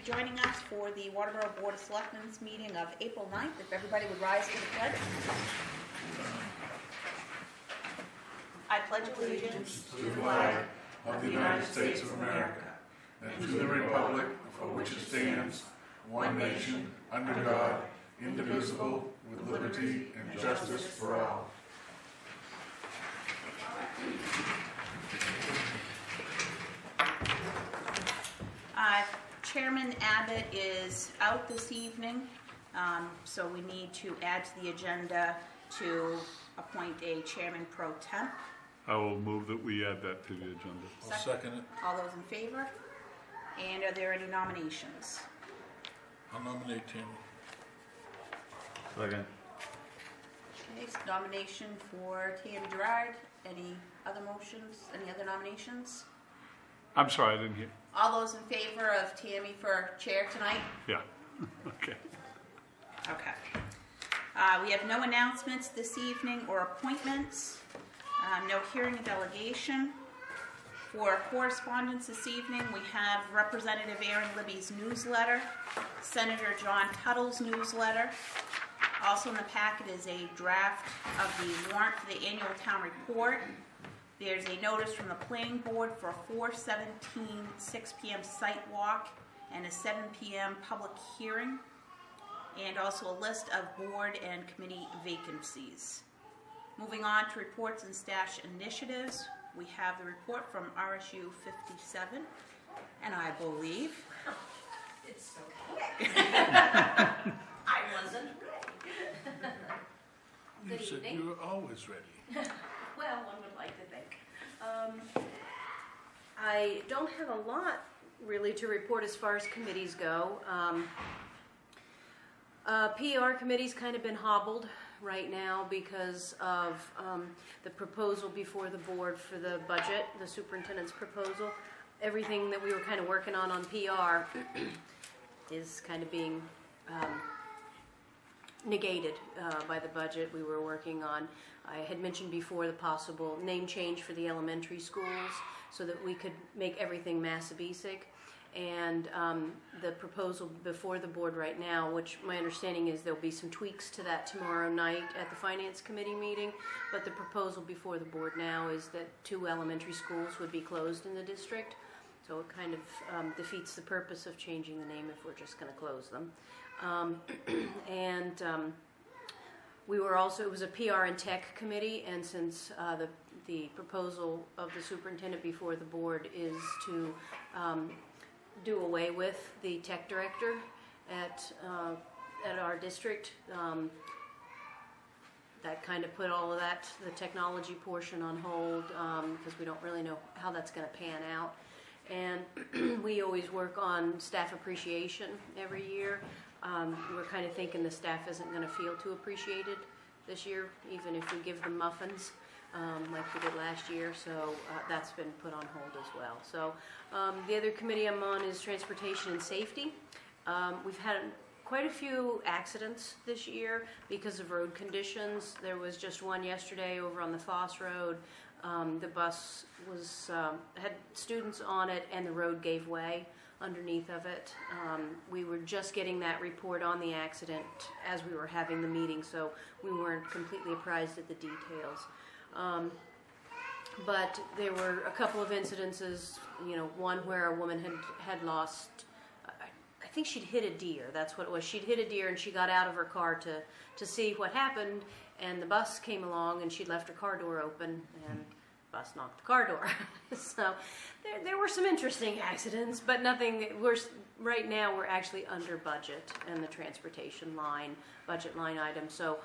Joining us for the Waterboro Board of Selectmen's meeting of April 9th. If everybody would rise to the pledge. I pledge allegiance to the flag of the United States of America and to the republic for which it stands, one nation, under God, indivisible, with liberty and justice for all. Chairman Abbott is out this evening, so we need to add to the agenda to appoint a chairman pro temp. I will move that we add that to the agenda. I'll second it. All those in favor? And are there any nominations? I'll nominate Tammy. Second. Okay, so nomination for Tammy Gerard. Any other motions? Any other nominations? I'm sorry, I didn't hear. All those in favor of Tammy for chair tonight? Yeah. Okay. Okay. We have no announcements this evening or appointments. No hearing and delegation. For correspondence this evening, we have Representative Aaron Libby's newsletter, Senator John Tuttle's newsletter. Also in the packet is a draft of the warrant for the annual town report. There's a notice from the planning board for a 4/17, 6 p.m. site walk and a 7 p.m. public hearing, and also a list of board and committee vacancies. Moving on to reports and stash initiatives, we have the report from RSU 57, and I believe... It's so quick. I wasn't ready. You Good said evening. you were always ready. Well, one would like to think. I don't have a lot really to report as far as committees go. PR committee's kind of been hobbled right now because of the proposal before the board for the budget, the superintendent's proposal. Everything that we were kind of working on PR is kind of being negated by the budget we were working on. I had mentioned before the possible name change for the elementary schools so that we could make everything Massabesic. And the proposal before the board right now, which my understanding is there'll be some tweaks to that tomorrow night at the Finance Committee meeting, but the proposal before the board now is that 2 elementary schools would be closed in the district. So it kind of defeats the purpose of changing the name if we're just going to close them. We were also, it was a PR and tech committee, and since the proposal of the superintendent before the board is to do away with the tech director at our district, that kind of put all of that, the technology portion on hold, because we don't really know how that's going to pan out. And we always work on staff appreciation every year. We're kind of thinking the staff isn't going to feel too appreciated this year, even if we give them muffins like we did last year. So that's been put on hold as well. So the other committee I'm on is transportation and safety. We've had quite a few accidents this year because of road conditions. There was just one yesterday over on the Foss Road. The bus was had students on it, and the road gave way underneath of it. We were just getting that report on the accident as we were having the meeting, so we weren't completely apprised of the details. But there were a couple of incidences, one where a woman had lost, I think she'd hit a deer, that's what it was. She'd hit a deer and she got out of her car to see what happened, and the bus came along and she'd left her car door open, and the bus knocked the car door. So there were some interesting accidents, but nothing worse. Right now we're actually under budget in the transportation budget line item. So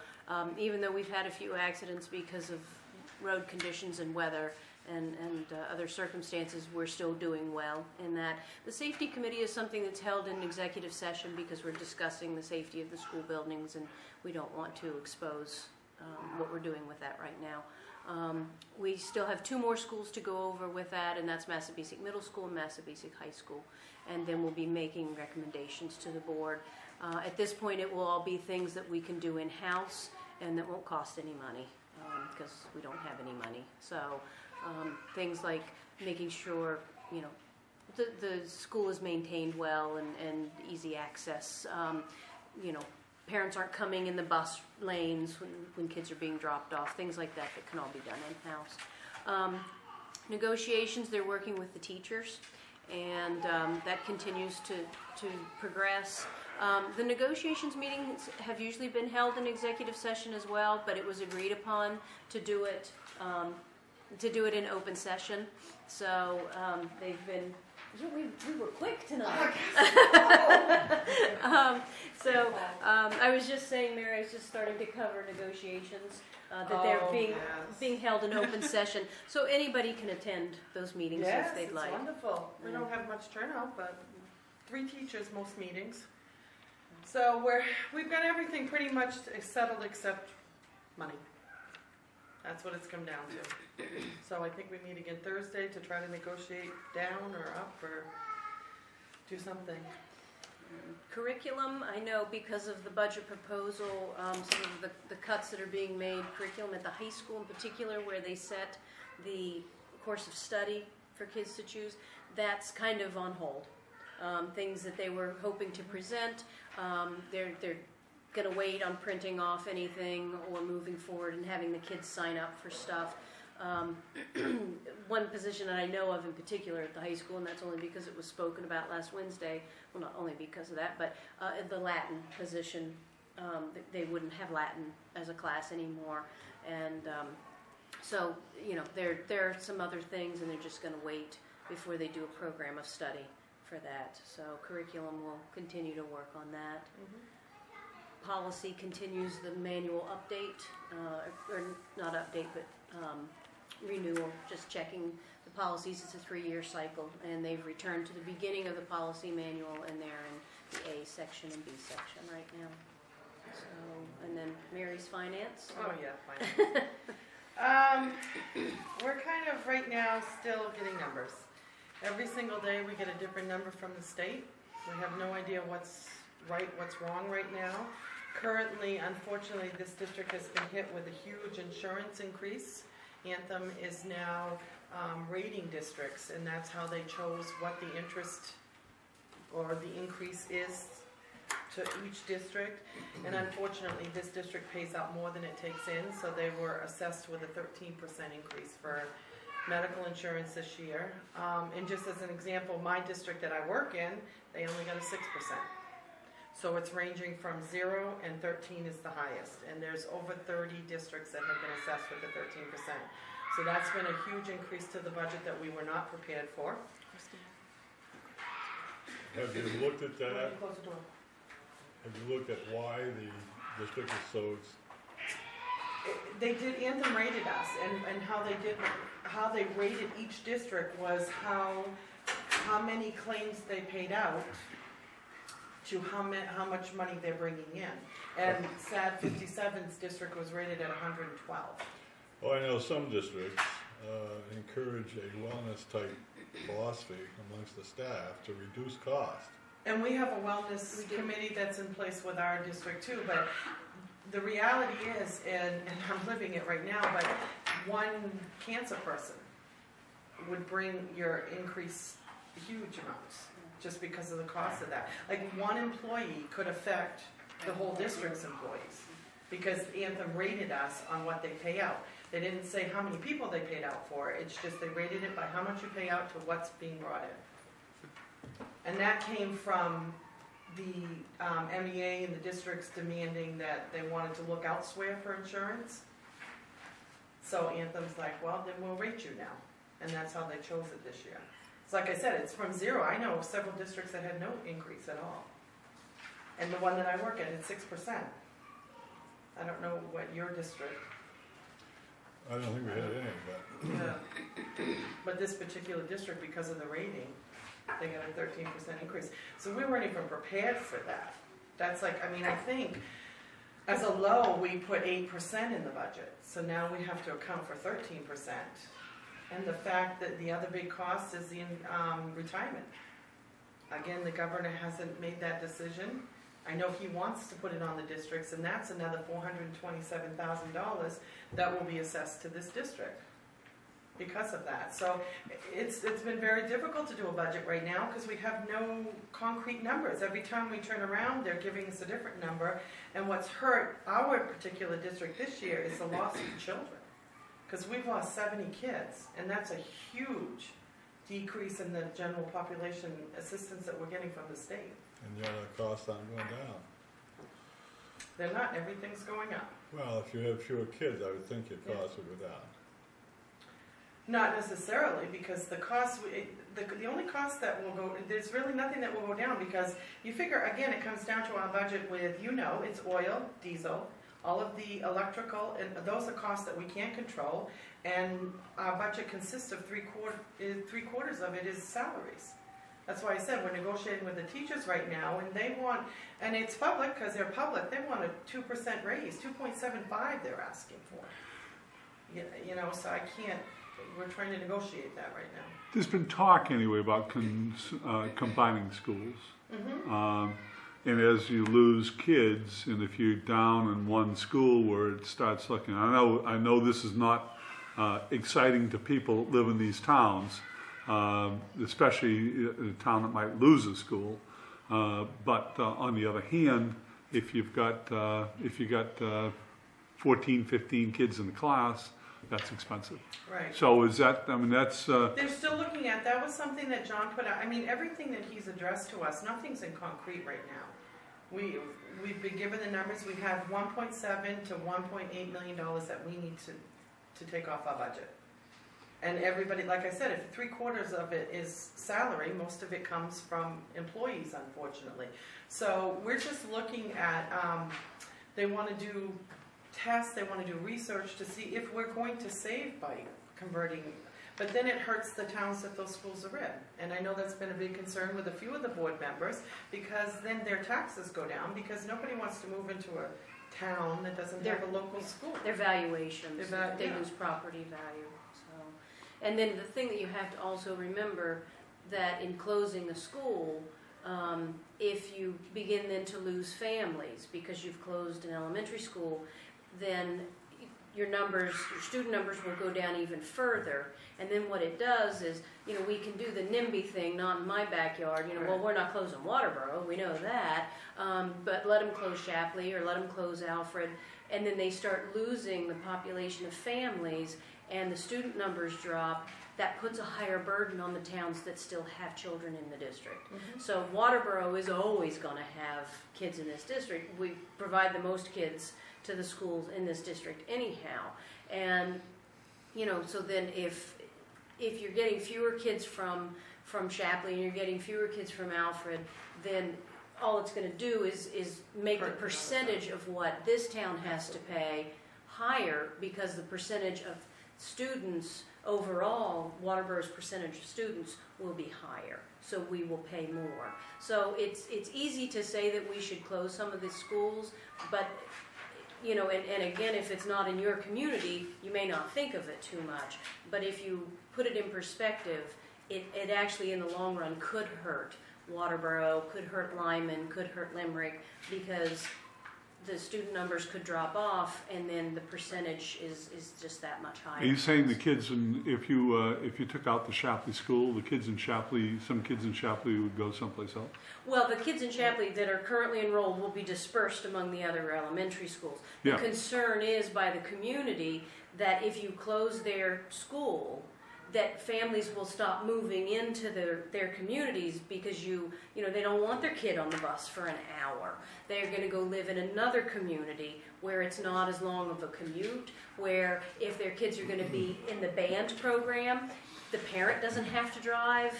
even though we've had a few accidents because of road conditions and weather and other circumstances, we're still doing well in that. The safety committee is something that's held in executive session because we're discussing the safety of the school buildings, and we don't want to expose what we're doing with that right now. We still have 2 more schools to go over with that, and that's Massabesic Middle School and Massabesic High School. And then we'll be making recommendations to the board. At this point, it will all be things that we can do in-house and that won't cost any money because we don't have any money. So things like making sure, the school is maintained well and easy access. You know, parents aren't coming in the bus lanes when kids are being dropped off, things like that can all be done in-house. Negotiations, they're working with the teachers, and that continues to progress. The negotiations meetings have usually been held in executive session as well, but it was agreed upon to do it in open session. So they've been. We were quick tonight. I was just saying, Mary, I was just starting to cover negotiations, that they're being held in open session. So anybody can attend those meetings if they'd like. Yes, it's wonderful. We don't have much turnout, but 3 teachers most meetings. So we've got everything pretty much settled except money. That's what it's come down to. So I think we meet again Thursday to try to negotiate down or up or do something. Curriculum, I know because of the budget proposal, some of the cuts that are being made, curriculum at the high school in particular, where they set the course of study for kids to choose, that's kind of on hold. Things that they were hoping to present, they're going to wait on printing off anything or moving forward and having the kids sign up for stuff. One position that I know of in particular at the high school, and that's only because it was spoken about last Wednesday, well, not only because of that, but the Latin position, they wouldn't have Latin as a class anymore. And so, you know, there are some other things, and they're just going to wait before they do a program of study for that. So curriculum will continue to work on that. Mm-hmm. Policy continues the manual update, or not update, but renewal, just checking the policies. It's a 3-year cycle, and they've returned to the beginning of the policy manual, and they're in the A section and B section right now. So, and then Mary's finance. Oh yeah, finance. We're kind of right now still getting numbers. Every single day we get a different number from the state. We have no idea what's right, what's wrong right now. Currently, unfortunately, this district has been hit with a huge insurance increase. Anthem is now rating districts, and that's how they chose what the interest or the increase is to each district. And unfortunately, this district pays out more than it takes in, so they were assessed with a 13% increase for medical insurance this year. And just as an example, my district that I work in, they only got a 6%. So it's ranging from 0 and 13 is the highest. And there's over 30 districts that have been assessed with the 13%. So that's been a huge increase to the budget that we were not prepared for. Have you looked at that? Close the door. Have you looked at why the district is so? They did, Anthem rated us, and how they rated each district was how many claims they paid out to how much money they're bringing in. And SAD 57's district was rated at 112. Well, I know some districts encourage a wellness-type philosophy amongst the staff to reduce cost. And we have a wellness committee that's in place with our district too, but the reality is, and I'm living it right now, but one cancer person would bring your increase huge amounts just because of the cost of that. Like one employee could affect the whole district's employees because Anthem rated us on what they pay out. They didn't say how many people they paid out for. It's just they rated it by how much you pay out to what's being brought in. And that came from the MEA and the districts demanding that they wanted to look elsewhere for insurance. So Anthem's like, well, then we'll rate you now. And that's how they chose it this year. It's like I said, it's from 0. I know several districts that had no increase at all. And the one that I work at, it's 6%. I don't know what your district. I don't think we had any, but... Yeah. But this particular district, because of the rating, they got a 13% increase. So we weren't even prepared for that. That's like, I mean, I think as a low, we put 8% in the budget. So now we have to account for 13%. And the fact that the other big cost is the retirement. Again, the governor hasn't made that decision. I know he wants to put it on the districts, and that's another $427,000 that will be assessed to this district. because of that. So it's been very difficult to do a budget right now because we have no concrete numbers. Every time we turn around, they're giving us a different number. And what's hurt our particular district this year is the loss of children. Because we've lost 70 kids, and that's a huge decrease in the general population assistance that we're getting from the state. And yet our costs aren't going down. They're not. Everything's going up. Well, if you have fewer kids, I would think your costs would go down. Not necessarily, because the cost, the only cost that will go, there's really nothing that will go down, because you figure, again, it comes down to our budget with, it's oil, diesel, all of the electrical, and those are costs that we can't control, and our budget consists of three quarters of it is salaries. That's why I said we're negotiating with the teachers right now, and they want, and it's public because they're public, they want a 2% raise, 2.75 they're asking for. So I can't, we're trying to negotiate that right now. There's been talk anyway about combining schools. Mm-hmm. And as you lose kids, and if you're down in one school where it starts looking, I know this is not exciting to people that live in these towns, especially a town that might lose a school. But on the other hand, if you've got 14, 15 kids in the class, that's expensive. Right. So is that, that's... They're still looking at, that was something that John put out. Everything that he's addressed to us, nothing's in concrete right now. We've been given the numbers. We have $1.7 to $1.8 million that we need to take off our budget. And everybody, like I said, if 3/4 of it is salary, most of it comes from employees, unfortunately. So we're just looking at, they want to do tests, they want to do research to see if we're going to save by converting, but then it hurts the towns that those schools are in. And I know that's been a big concern with a few of the board members, because then their taxes go down, because nobody wants to move into a town that doesn't have a local school. Their valuations, they yeah. lose property value. So, and then the thing that you have to also remember, that in closing a school, if you begin then to lose families because you've closed an elementary school, then your student numbers will go down even further. And then what it does is, we can do the NIMBY thing, not in my backyard. Well, we're not closing Waterboro, we know that. But let them close Shapley or let them close Alfred. And then they start losing the population of families, and the student numbers drop. That puts a higher burden on the towns that still have children in the district. Mm-hmm. So Waterboro is always going to have kids in this district. We provide the most kids to the schools in this district anyhow. And, so then if you're getting fewer kids from Shapley and you're getting fewer kids from Alfred, then all it's going to do is make the percentage of what this town has to pay higher, because the percentage of students overall, Waterboro's percentage of students will be higher, so we will pay more. So it's easy to say that we should close some of the schools, but and again, if it's not in your community, you may not think of it too much. But if you put it in perspective, it actually in the long run could hurt Waterboro, could hurt Lyman, could hurt Limerick, because the student numbers could drop off, and then the percentage is just that much higher. Are you saying the kids, if you took out the Shapley school, some kids in Shapley would go someplace else? Well, the kids in Shapley that are currently enrolled will be dispersed among the other elementary schools. The concern is by the community that if you close their school, that families will stop moving into their communities, because they don't want their kid on the bus for an hour. They're going to go live in another community where it's not as long of a commute, where if their kids are going to be in the band program, the parent doesn't have to drive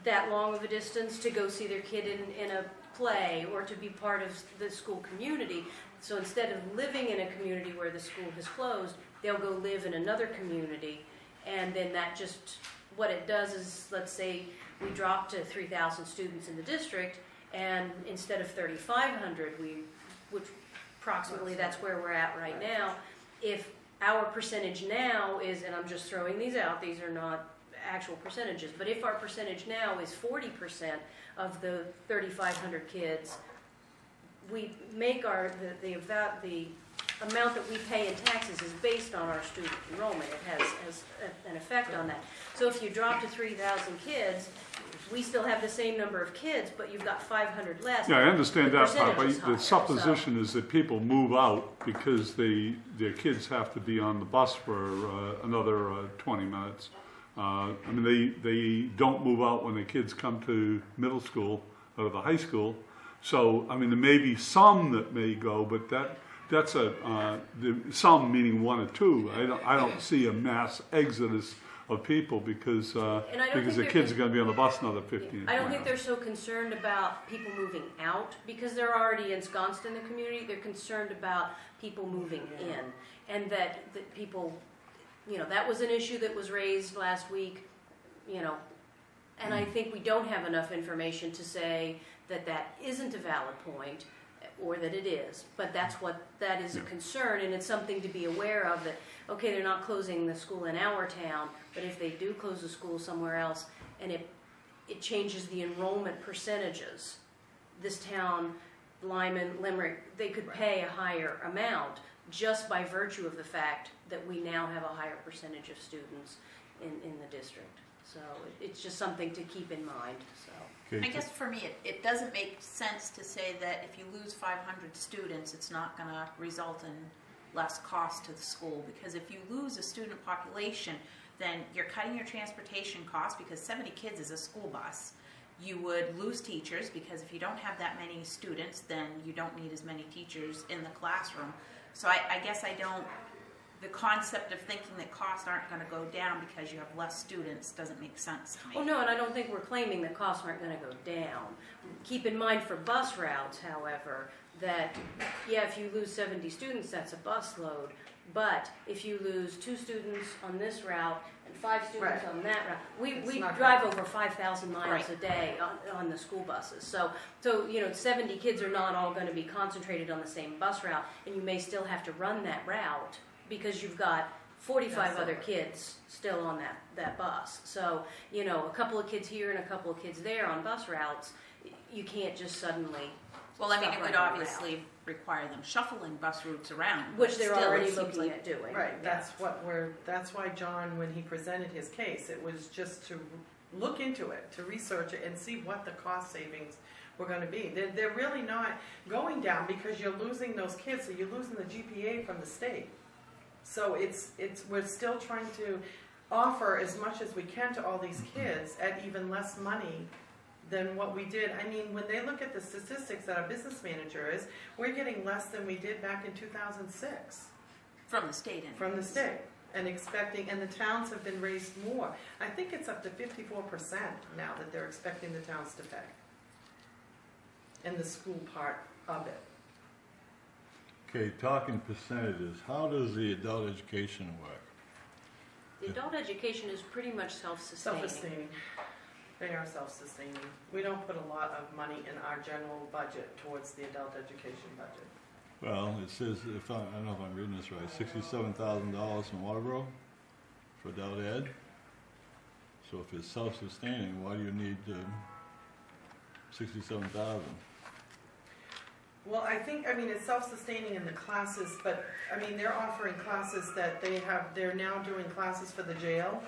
that long of a distance to go see their kid in a play or to be part of the school community. So instead of living in a community where the school has closed, they'll go live in another community. And then that just, what it does is, let's say we drop to 3,000 students in the district, and instead of 3,500, which approximately that's where we're at right now, if our percentage now is, and I'm just throwing these out, these are not actual percentages, but if our percentage now is 40% of the 3,500 kids, we make the amount that we pay in taxes is based on our student enrollment. It has an effect on that. So if you drop to 3,000 kids, we still have the same number of kids, but you've got 500 less. Yeah, I understand The that part, but percentage is higher, the supposition is that people move out because their kids have to be on the bus for another 20 minutes. I mean, they don't move out when the kids come to middle school or the high school. So, I mean, there may be some that may go, but that's some meaning one or two. I don't see a mass exodus of people because the kids are going to be on the bus another 15. I don't think they're so concerned about people moving out because they're already ensconced in the community. They're concerned about people moving in, and that people, that was an issue that was raised last week, and I think we don't have enough information to say that isn't a valid point, or that it is, but that is a concern, and it's something to be aware of, that, okay, they're not closing the school in our town, but if they do close the school somewhere else, and it changes the enrollment percentages, this town, Lyman, Limerick, they could pay a higher amount just by virtue of the fact that we now have a higher percentage of students in the district. So it's just something to keep in mind, so. I guess for me, it doesn't make sense to say that if you lose 500 students, it's not going to result in less cost to the school. Because if you lose a student population, then you're cutting your transportation costs because 70 kids is a school bus. You would lose teachers because if you don't have that many students, then you don't need as many teachers in the classroom. So I guess the concept of thinking that costs aren't going to go down because you have less students doesn't make sense to me. Well, no, and I don't think we're claiming that costs aren't going to go down. Keep in mind for bus routes, however, that, if you lose 70 students, that's a bus load. But if you lose 2 students on this route and 5 students on that route, we drive over 5,000 miles a day on the school buses. So 70 kids are not all going to be concentrated on the same bus route, and you may still have to run that route because you've got 45 other kids still on that bus. So, a couple of kids here and a couple of kids there on bus routes, you can't just suddenly. Well, I mean, it would obviously require them shuffling bus routes around. Which they're already looking at doing. Right, that's why John, when he presented his case, it was just to look into it, to research it and see what the cost savings were going to be. They're really not going down because you're losing those kids, so you're losing the GPA from the state. So we're still trying to offer as much as we can to all these kids at even less money than what we did. I mean, when they look at the statistics that our business manager is, we're getting less than we did back in 2006. From the state, anyways. From the state. And the towns have been raised more. I think it's up to 54% now that they're expecting the towns to pay. In the school part of it. Okay, talking percentages, how does the adult education work? The adult education is pretty much self-sustaining. Self-sustaining. They are self-sustaining. We don't put a lot of money in our general budget towards the adult education budget. Well, it says, I don't know if I'm reading this right, $67,000 from Waterboro for adult ed. So if it's self-sustaining, why do you need $67,000? Well, it's self-sustaining in the classes, but, they're offering classes that they're now doing classes for the jail.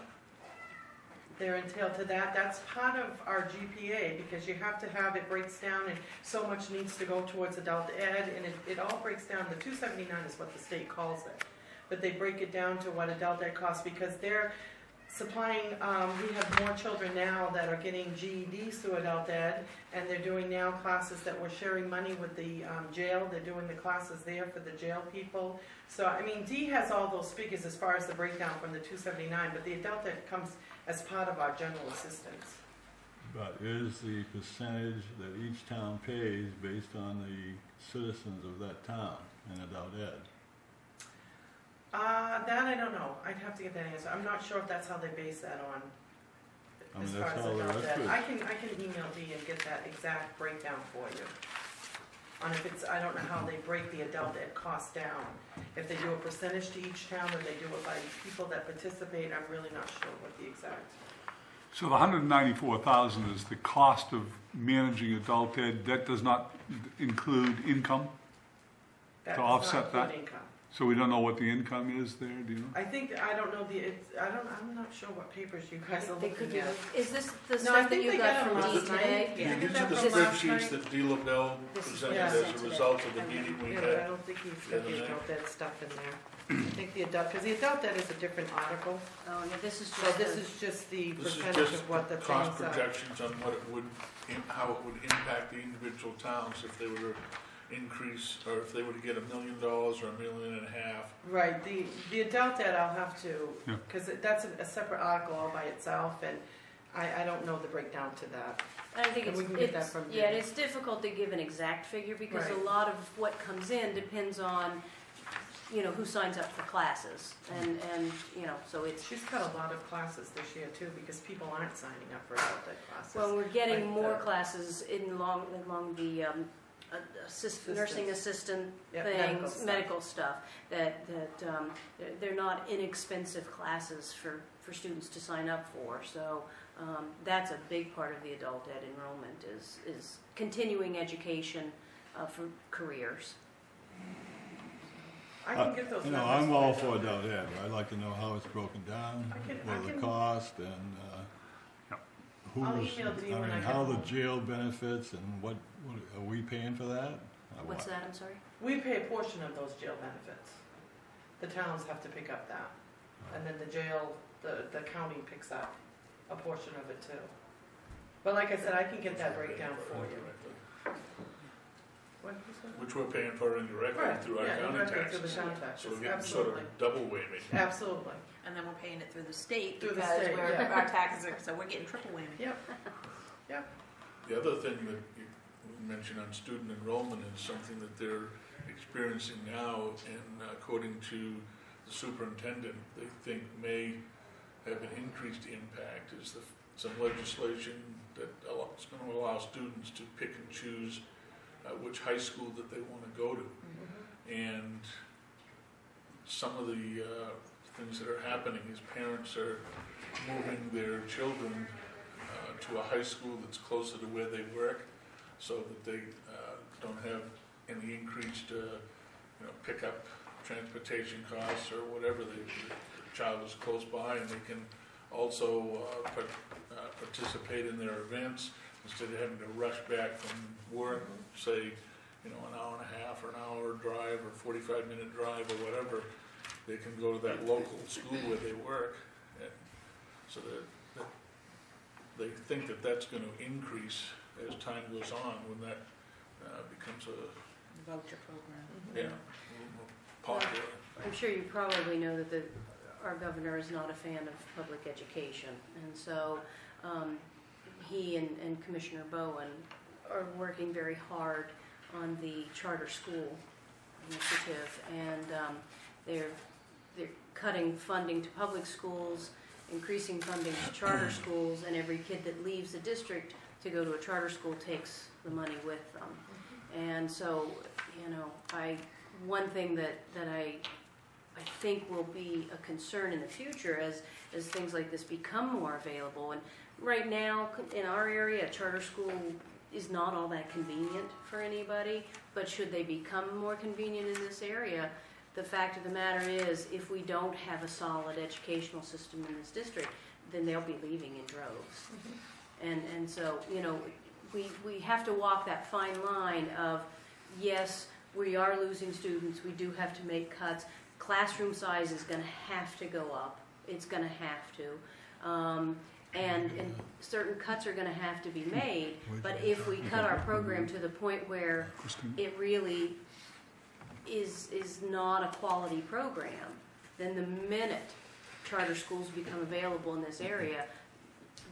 They're entailed to that. That's part of our GPA because you have to have it breaks down and so much needs to go towards adult ed, and it all breaks down. The 279 is what the state calls it. But they break it down to what adult ed costs because they're supplying, we have more children now that are getting GEDs through adult ed, and they're doing now classes that we're sharing money with the jail. They're doing the classes there for the jail people. So, D has all those figures as far as the breakdown from the 279, but the adult ed comes as part of our general assistance. But is the percentage that each town pays based on the citizens of that town in adult ed? That I don't know. I'd have to get that answer. I'm not sure if that's how they base that on. As far as adult ed. I can email Dee and get that exact breakdown for you. On if it's, I don't know how they break the adult ed cost down. If they do a percentage to each town or they do it by people that participate, I'm really not sure what the exact. So the $194,000 is the cost of managing adult ed. That does not include income to offset that? Income. So we don't know what the income is there, do you know? I think, I don't know I'm not sure what papers you guys are They could looking be, at. is this the No, I stuff that think you they got got from them Dee last night. today? Yeah. These are the From last spreadsheets night. that Dee LaBelle This is presented what I as sent a today. result of the I meeting we Yeah, but I had. don't think he's the got other the day. adult ed stuff in there. I think the adult, because the adult ed is a different article, Oh, yeah, this is so just this the, is just the This is percentage just of what the cost things are. projections on what it would, how it would impact the individual towns if they were to increase, or if they were to get $1 million or $1.5 million. Right, the adult ed I'll have to, Yeah. because that's a separate article all by itself, and I don't know the breakdown to that. I think And it's, we can get that it's, from yeah, Dee. it's difficult to give an exact figure because a Right. lot of what comes in depends on, you know, who signs up for classes. And, you know, so it's, She's cut a lot of classes this year too, because people aren't signing up for adult ed classes. well, we're getting Like more the- classes along the nursing assistant Yeah, things, medical medical stuff, that they're not inexpensive classes for students to sign up for. So that's a big part of the adult ed enrollment is continuing education for careers. I can get those You know, numbers I'm all you. for adult ed, but I'd like to know how it's broken down, I can- what the cost, and I'll who's, email to you I when I mean, get how the home. jail benefits, and what are we paying for that? What's that? I'm sorry. We pay a portion of those jail benefits. The towns have to pick up that, and then the jail, the county picks up a portion of it too. But like I said, I can get that breakdown for you. What you said? Which we're paying for indirectly Right, through our yeah, county indirectly through taxes. the town So taxes, we're getting sort absolutely, of double whammy. absolutely. And then we're paying it through the state Through the because state, we're, yeah. our taxes are, so we're getting triple whammy. Yep, The other thing that you mentioned on student enrollment is something that they're experiencing now, and according to the superintendent, they think may have an increased impact, is some legislation that is going to allow students to pick and choose which high school that they want to go to. And some of the things that are happening is parents are moving their children to a high school that's closer to where they work, so that they don't have any increased pickup transportation costs or whatever. The child is close by, and they can also participate in their events instead of having to rush back from work, say, an hour and a half or an hour drive or 45-minute drive or whatever. They can go to that local school where they work, and so that they think that that's going to increase as time goes on when that becomes a Voucher program. a little more popular. I'm sure you probably know that our governor is not a fan of public education, and so he and Commissioner Bowen are working very hard on the charter school initiative, and they're cutting funding to public schools, increasing funding to charter schools, and every kid that leaves the district to go to a charter school takes the money with them. And so, one thing that I think will be a concern in the future as things like this become more available. And right now, in our area, a charter school is not all that convenient for anybody, but should they become more convenient in this area, the fact of the matter is, if we don't have a solid educational system in this district, then they'll be leaving in droves. And so, we have to walk that fine line of, yes, we are losing students, we do have to make cuts. Classroom size is going to have to go up. It's going to have to. And certain cuts are going to have to be made. But if we cut our program to the point where it really is not a quality program, then the minute charter schools become available in this area,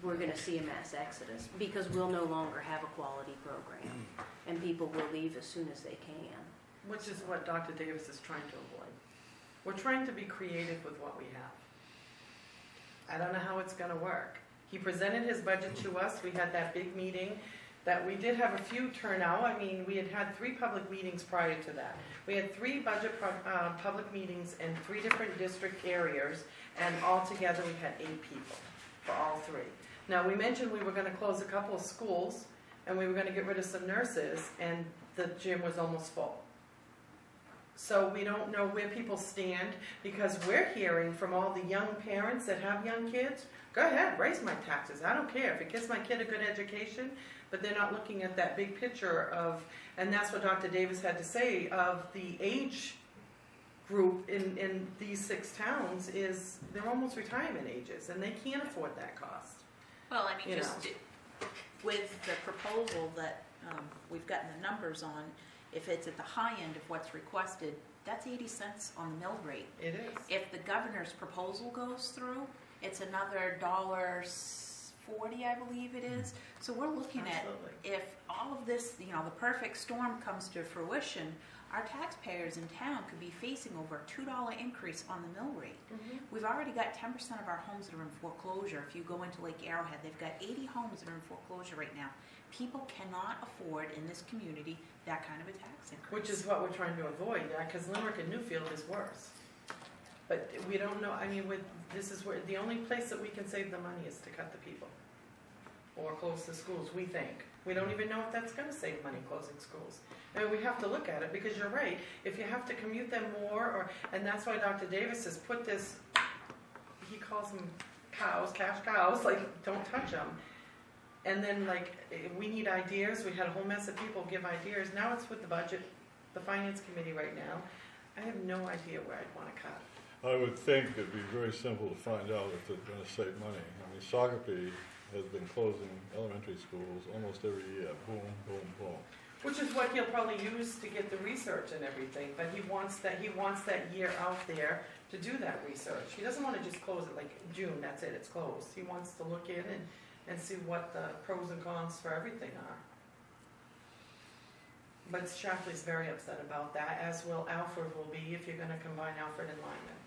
we're going to see a mass exodus because we'll no longer have a quality program, and people will leave as soon as they can. which is what Dr. Davis is trying to avoid. We're trying to be creative with what we have. I don't know how it's going to work. He presented his budget to us. We had that big meeting that we did have a few turnout. I mean, we had 3 public meetings prior to that. We had 3 budget public meetings in 3 different district areas, and altogether we had 8 people for all 3. Now, we mentioned we were going to close a couple of schools, and we were going to get rid of some nurses, and the gym was almost full. So we don't know where people stand, because we're hearing from all the young parents that have young kids, go ahead, raise my taxes, I don't care, if it gets my kid a good education, but they're not looking at that big picture of, and that's what Dr. Davis had to say, of the age group in these 6 towns is, they're almost retirement ages, and they can't afford that cost. Well, I mean, You just with the proposal that we've gotten the numbers on, if it's at the high end of what's requested, that's 80 cents on the mill rate. It is. If the governor's proposal goes through, it's another $1.40, I believe it is. So we're looking Absolutely. at, if all of this, you know, the perfect storm comes to fruition, our taxpayers in town could be facing over a $2 increase on the mill rate. Mhm. We've already got 10% of our homes that are in foreclosure. If you go into Lake Arrowhead, they've got 80 homes that are in foreclosure right now. People cannot afford in this community that kind of a tax increase. Which is what we're trying to avoid, because Limerick and Newfield is worse. But we don't know, I mean, this is where, the only place that we can save the money is to cut the people. Or close the schools, we think. We don't even know if that's gonna save money, closing schools. I mean, we have to look at it, because you're right, if you have to commute them more, and that's why Dr. Davis has put this, he calls them cows, cash cows, like, don't touch them. And then, like, we need ideas, we had a whole mess of people give ideas, now it's with the budget, the finance committee right now. I have no idea where I'd wanna cut. I would think it'd be very simple to find out if they're gonna save money. I mean, Shakopee has been closing elementary schools almost every year, boom, boom, boom. Which is what he'll probably use to get the research and everything, but he wants that year out there to do that research. He doesn't want to just close it like June, that's it, it's closed. He wants to look in and see what the pros and cons for everything are. But Shapley's very upset about that, as will Alfred will be if you're going to combine Alfred and Lyman.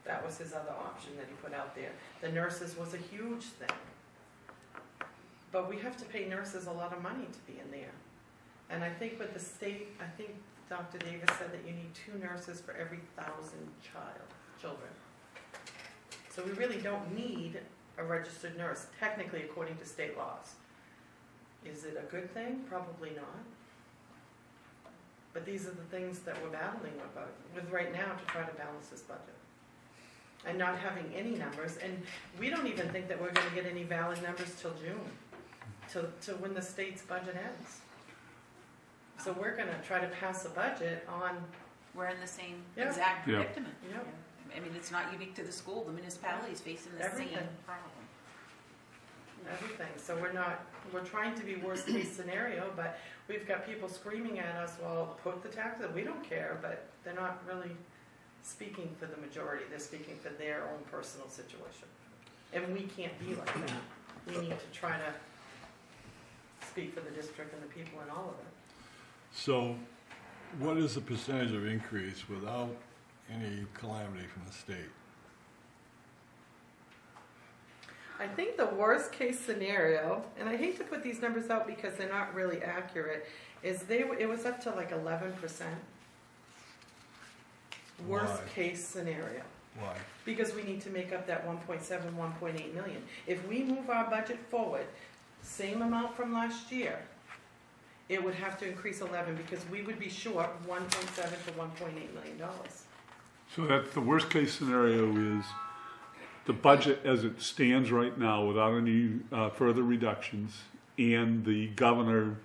That was his other option that he put out there. The nurses was a huge thing. But we have to pay nurses a lot of money to be in there. And I think with the state, I think Dr. Davis said that you need 2 nurses for every 1,000 children. So we really don't need a registered nurse, technically according to state laws. Is it a good thing? Probably not. But these are the things that we're battling with right now to try to balance this budget. And not having any numbers, and we don't even think that we're going to get any valid numbers till June, to when the state's budget ends. So we're going to try to pass a budget on. We're in the same Yeah. exact Yeah. predicament. Yeah. I mean, it's not unique to the school. The municipality is facing the Everything. same problem. Everything. So we're trying to be worst case scenario, but we've got people screaming at us, well, put the tax up. We don't care, but they're not really speaking for the majority. They're speaking for their own personal situation. And we can't be like that. We need to try to speak for the district and the people in all of it. So, what is the percentage of increase without any calamity from the state? I think the worst case scenario, and I hate to put these numbers out because they're not really accurate, is it was up to like 11%. Worst Why? case scenario. Why? Because we need to make up that 1.7, 1.8 million. If we move our budget forward, same amount from last year, it would have to increase 11 because we would be short 1.7 to 1.8 million dollars. So that's the worst case scenario is the budget as it stands right now without any further reductions and the governor's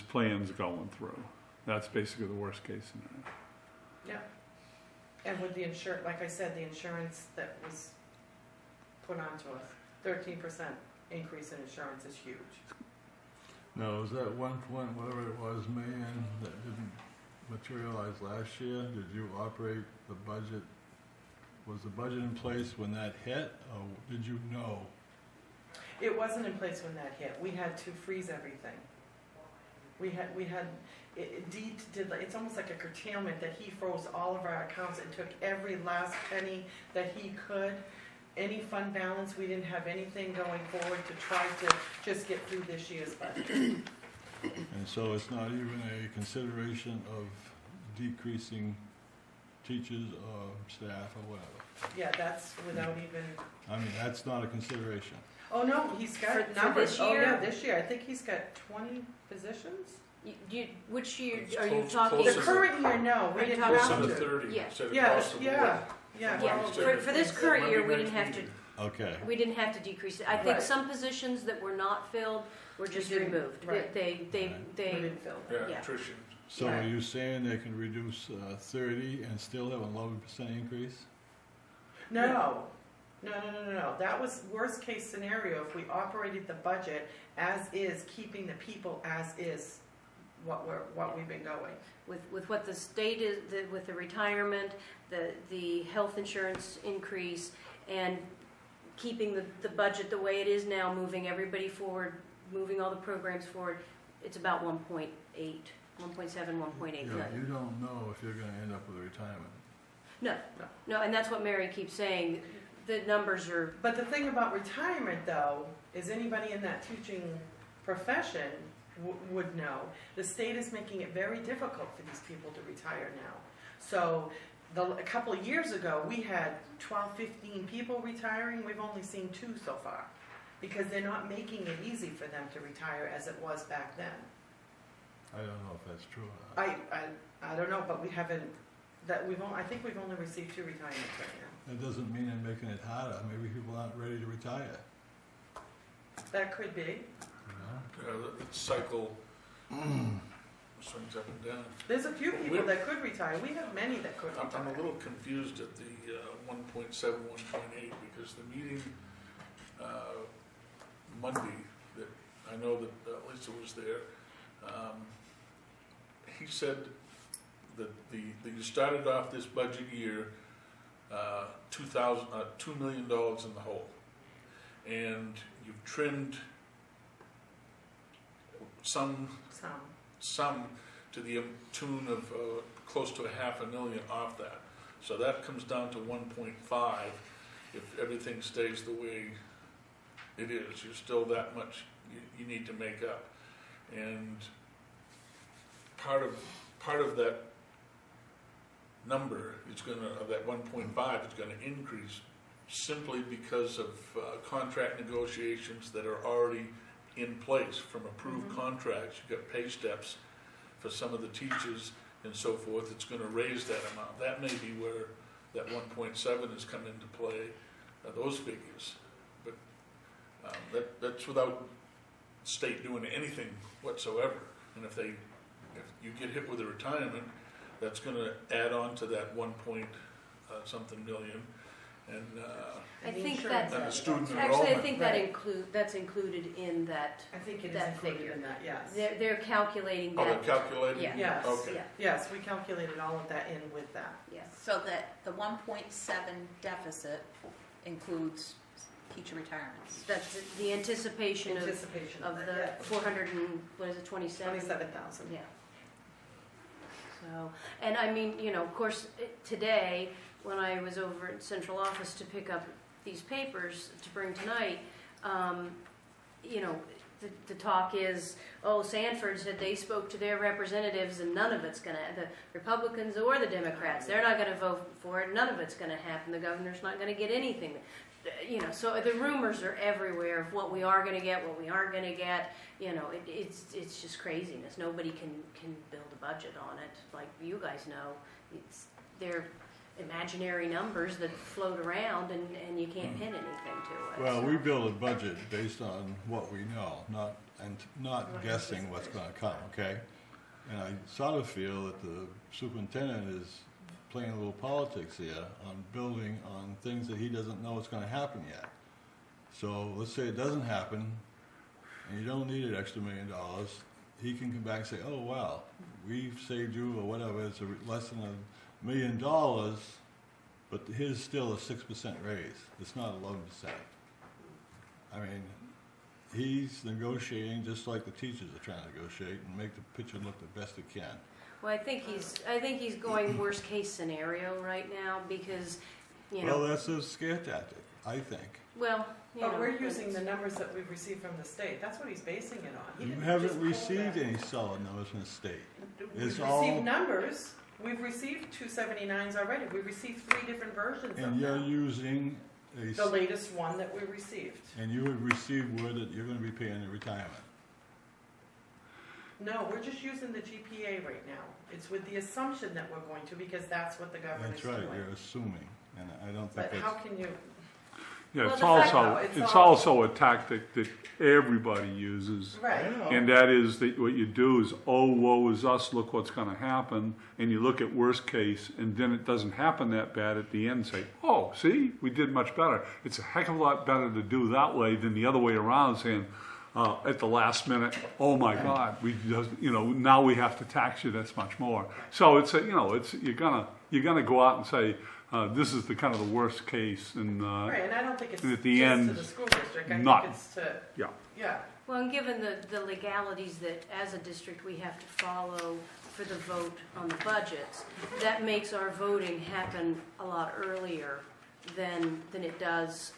plans going through. That's basically the worst case scenario. Yeah. And with the insurance, like I said, the insurance that was put onto us, 13% increase in insurance is huge. No, was that 1 point, whatever it was, million that didn't materialize last year? Did you operate the budget? Was the budget in place when that hit, or did you know? It wasn't in place when that hit. We had to freeze everything. Deed did, it's almost like a curtailment that he froze all of our accounts and took every last penny that he could. Any fund balance, we didn't have anything going forward to try to just get through this year's budget. And so it's not even a consideration of decreasing teachers or staff or whatever? Yeah, that's without even, I mean, that's not a consideration. oh no, he's got For numbers. this Oh year? yeah, this year, I think he's got 20 positions. Which year It's are you close- talking? close The to current year, no, we Are you didn't talking have Under to. 30, Yeah. said Yeah, across the board. yeah, yeah. Yeah, Well, for this current year, we Monday didn't next have to. meeting. Okay. We didn't have to decrease it. I think Right. some positions that were not filled were just didn't, removed. right. They We didn't fill that. Yeah, Yeah. attrition. So Right. are you saying they can reduce 30 and still have an 11% increase? No, no. That was worst case scenario if we operated the budget as is, keeping the people as is, what we've been going. with what the state is, with the retirement, the health insurance increase, and keeping the budget the way it is now, moving everybody forward, moving all the programs forward, it's about 1.8, 1.7, 1.8 Yeah, million. you don't know if you're gonna end up with a retirement. No, and that's what Mary keeps saying. The numbers are, But the thing about retirement, though, is anybody in that teaching profession would know. The state is making it very difficult for these people to retire now. So a couple of years ago, we had 12, 15 people retiring. We've only seen 2 so far because they're not making it easy for them to retire as it was back then. I don't know if that's true or not. I don't know, but we haven't. I think we've only received 2 retirements right now. That doesn't mean they're making it harder. Maybe people aren't ready to retire, That could be. you know? The cycle swings up and down. There's a few people that could retire. We have many that could retire. I'm a little confused at the 1.7, 1.8, because the meeting Monday, that I know that Lisa was there, he said that you started off this budget year $2 million in the hole, and you've trimmed some to the tune of close to $500,000 off that. So that comes down to 1.5 if everything stays the way it is. You're still that much you need to make up, and part of that number is of that 1.5 is going to increase simply because of contract negotiations that are already in place from approved contracts. You've got pay steps for some of the teachers and so forth. It's going to raise that amount. That may be where that 1.7 has come into play, those figures. But that's without the state doing anything whatsoever. And if you get hit with a retirement, that's going to add on to that 1 point something million. And I think insurance that, and the student actually, I enrollment. think that's included in that. I think it is that included figure. in that, yes. They're calculating Oh, that. they're calculating? Yeah. Yes. Okay. Yeah, Yes, we calculated all of that in with that. yes. So that the 1.7 deficit includes teacher retirements. That's the anticipation of Anticipation the that, 400 and, what is it, 27? 27,000. Yeah. So, and I mean, of course, today, when I was over at central office to pick up these papers to bring tonight, the talk is, Sanford said they spoke to their representatives and none of it's going to, the Republicans or the Democrats, they're not going to vote for it, none of it's going to happen, the governor's not going to get anything. So the rumors are everywhere of what we are going to get, what we aren't going to get. It's just craziness. Nobody can build a budget on it. Like you guys know, they're imaginary numbers that float around and you can't pin anything to it. Well, so. we build a budget based on what we know, not guessing what's gonna come, okay? And I sort of feel that the superintendent is playing a little politics here on building on things that he doesn't know what's gonna happen yet. So let's say it doesn't happen, and you don't need an extra $1 million, he can come back and say, oh, wow, we've saved you, or whatever, it's less than $1 million, but his still a 6% raise. It's not 11%. I mean, he's negotiating just like the teachers are trying to negotiate and make the picture look the best it can. Well, I think he's going worst case scenario right now because, Well, that's a scare tactic, I think. Well, But we're using the numbers that we've received from the state. That's what he's basing it on. He You didn't haven't just pull received that. any solid numbers from the state. We've It's all- received numbers. We've received 279s already. We received 3 different versions And of you're them. using The latest one that we received. and you have received word that you're gonna be paying in retirement. No, we're just using the GPA right now. It's with the assumption that we're going to, because that's what the governor's That's doing. right, you're assuming, and I don't think But that's. how can you, Yeah, Well, it's the fact- also, it's it's all- also a tactic that everybody uses. right, And that is that what you do is, oh, woe is us, look what's gonna happen, and you look at worst case, and then it doesn't happen that bad at the end, say, oh, see, we did much better. It's a heck of a lot better to do that way than the other way around, saying, at the last minute, oh my God, we just, now we have to tax you this much more. So it's you're gonna go out and say, this is the kind of the worst case, and right, and I don't think it's and just at the end, to the school district, I not. think it's to, yeah. yeah. Well, and given the legalities that as a district we have to follow for the vote on the budgets, that makes our voting happen a lot earlier than it does,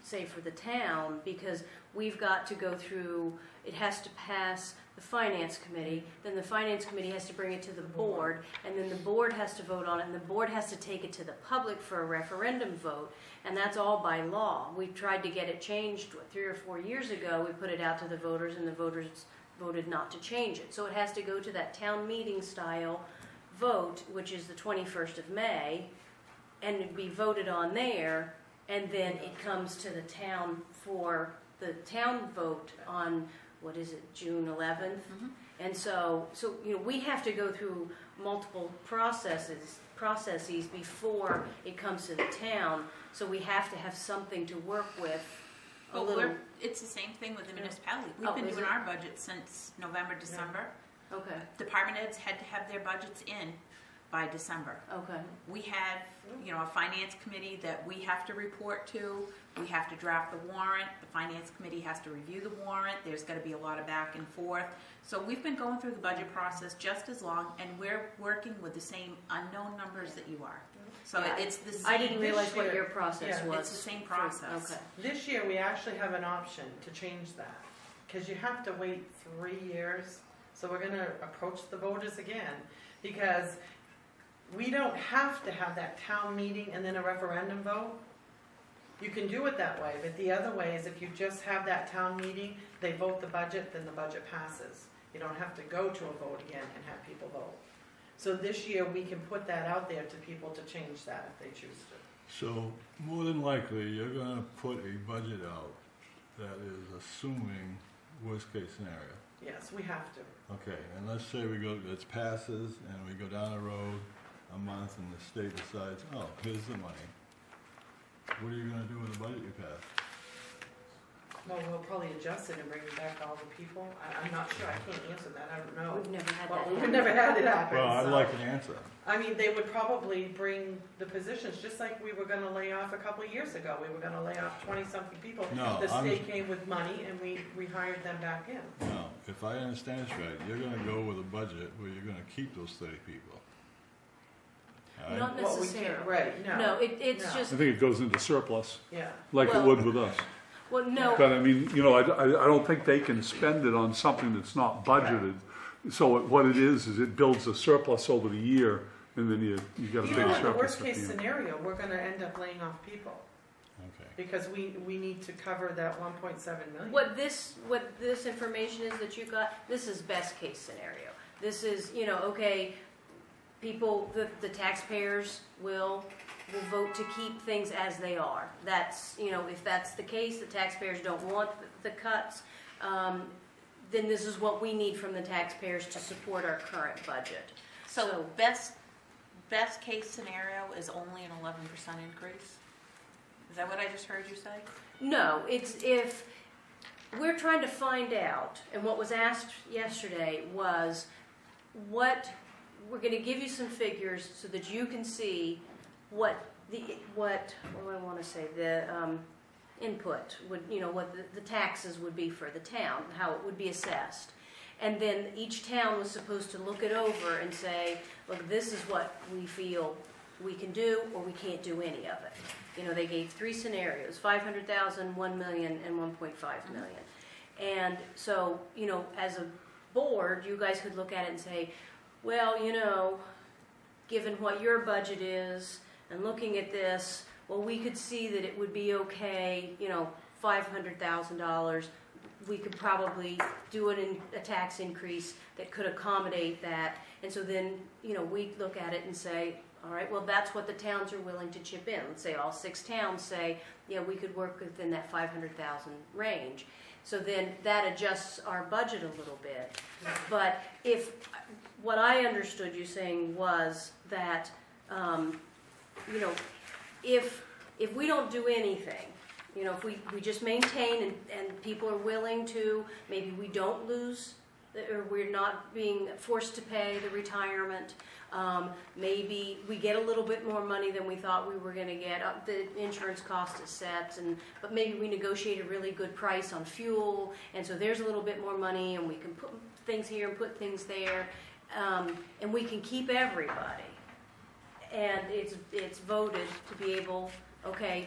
say, for the town, because we've got to go through, it has to pass the finance committee, then the finance committee has to bring it to the board, and then the board has to vote on it, and the board has to take it to the public for a referendum vote, and that's all by law. We tried to get it changed 3 or 4 years ago. We put it out to the voters, and the voters voted not to change it. So it has to go to that town meeting style vote, which is the 21st of May, and it'd be voted on there, and then it comes to the town for the town vote on, what is it, June 11th? And so we have to go through multiple processes before it comes to the town, so we have to have something to work with. It's the same thing with the municipality. Oh, We've been is doing it? our budget since November, December. Okay, Department heads had to have their budgets in by December. okay. We have, a finance committee that we have to report to. We have to draft the warrant. The finance committee has to review the warrant. There's going to be a lot of back and forth. So we've been going through the budget process just as long, and we're working with the same unknown numbers that you are. So Yeah, it's the same. I didn't this realize what year- your process yeah, was. It's the same process. Okay. This year, we actually have an option to change that, because you have to wait 3 years. So we're gonna approach the voters again, because we don't have to have that town meeting and then a referendum vote. You can do it that way, but the other way is if you just have that town meeting, they vote the budget, then the budget passes. You don't have to go to a vote again and have people vote. So this year, we can put that out there to people to change that if they choose to. So, more than likely, you're gonna put a budget out that is assuming worst-case scenario. Yes, we have to. Okay, and let's say it passes, and we go down the road a month, and the state decides, oh, here's the money. What are you gonna do with the budget you pass? Well, we'll probably adjust it and bring back all the people. I'm not sure, I can't answer that, I don't know. We've never had Well, that we've happen. never had it happen. Well, I'd so- like an answer. I mean, they would probably bring the positions, just like we were gonna lay off a couple of years ago. We were gonna lay off 20-something people. No, The I'm- state came with money and we rehired them back in. No, if I understand this right, you're gonna go with a budget where you're gonna keep those 30 people. All right? Not Well, we necessarily. can't, right, no. No, it's No. just, I think it goes into surplus, Yeah, like it Well- would with us. well, no, But I mean, I don't think they can spend it on something that's not budgeted. So what it is it builds a surplus over the year, and then you got a big even in the surplus worst at case the end. scenario, we're gonna end up laying off people Okay. because we need to cover that 1.7 million. what this information is that you got, this is best case scenario. This is, okay, people, the taxpayers will vote to keep things as they are. That's, if that's the case, the taxpayers don't want the cuts, then this is what we need from the taxpayers to support our current budget. So best case scenario is only an 11% increase? Is that what I just heard you say? No, it's if we're trying to find out, and what was asked yesterday was what we're going to give you some figures so that you can see what do I want to say, the input would, what the taxes would be for the town, how it would be assessed. And then each town was supposed to look it over and say, look, this is what we feel we can do, or we can't do any of it. They gave 3 scenarios, 500,000, 1 million, and 1.5 million. And so, as a board, you guys could look at it and say, well, given what your budget is, and looking at this, well, we could see that it would be okay, $500,000, we could probably do a tax increase that could accommodate that. And so then, we look at it and say, all right, well, that's what the towns are willing to chip in. Let's say all 6 towns say, yeah, we could work within that 500,000 range. So then that adjusts our budget a little bit. But what I understood you saying was that, if we don't do anything, if we just maintain and people are willing to, maybe we don't lose, or we're not being forced to pay the retirement, maybe we get a little bit more money than we thought we were going to get. The insurance cost is set, but maybe we negotiate a really good price on fuel, and so there's a little bit more money, and we can put things here and put things there, and we can keep everybody. And it's voted to be able, okay,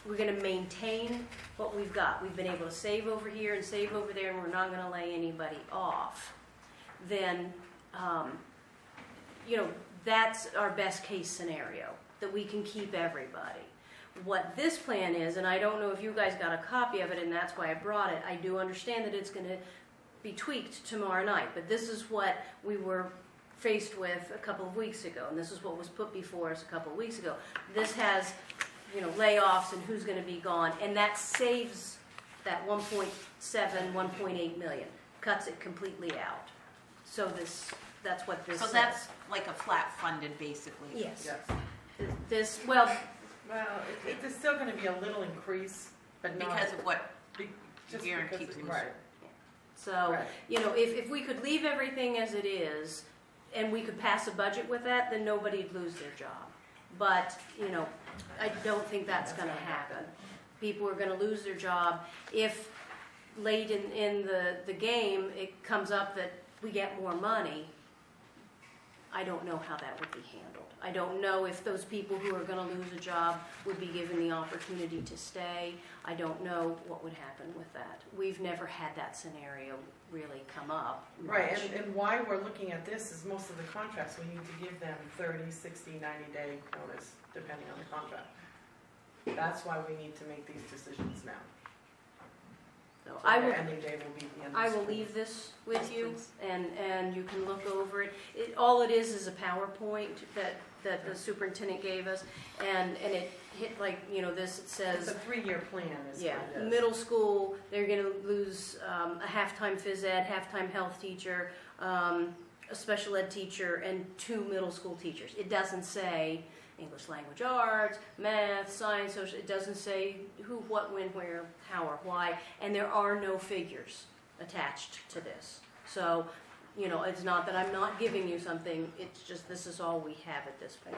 we're going to maintain what we've got. We've been able to save over here and save over there, and we're not going to lay anybody off. Then, that's our best case scenario, that we can keep everybody. What this plan is, and I don't know if you guys got a copy of it, and that's why I brought it. I do understand that it's going to be tweaked tomorrow night, but this is what we were faced with a couple of weeks ago, and this is what was put before us a couple of weeks ago. This has, layoffs and who's going to be gone, and that saves that 1.7, 1.8 million, cuts it completely out. So that's what this So says. that's like a flat funded, basically. Yes. Yes. Well, There's still gonna be a little increase, but not. Because of what Just Garen because keeps it- losing. Right. so, Right. if we could leave everything as it is, and we could pass a budget with that, then nobody'd lose their job. But, I don't think that's going to happen. People are going to lose their job if late in the game it comes up that we get more money. I don't know how that would be handled. I don't know if those people who are going to lose a job would be given the opportunity to stay. I don't know what would happen with that. We've never had that scenario really come up Right, much. and why we're looking at this is most of the contracts, we need to give them 30, 60, 90-day notice, depending on the contract. That's why we need to make these decisions now. So So I their will. ending day will be the end of I will spring. leave this with Yes, you, please. and you can look over it. All it is a PowerPoint that the superintendent gave us, and it hit this, it It's says, a 3-year plan is yeah, what it is. middle school, they're gonna lose a half-time phys ed, half-time health teacher, a special ed teacher, and 2 middle school teachers. It doesn't say English language arts, math, science, social, it doesn't say who, what, when, where, how, or why, and there are no figures attached to this. So, it's not that I'm not giving you something, it's just this is all we have at this point.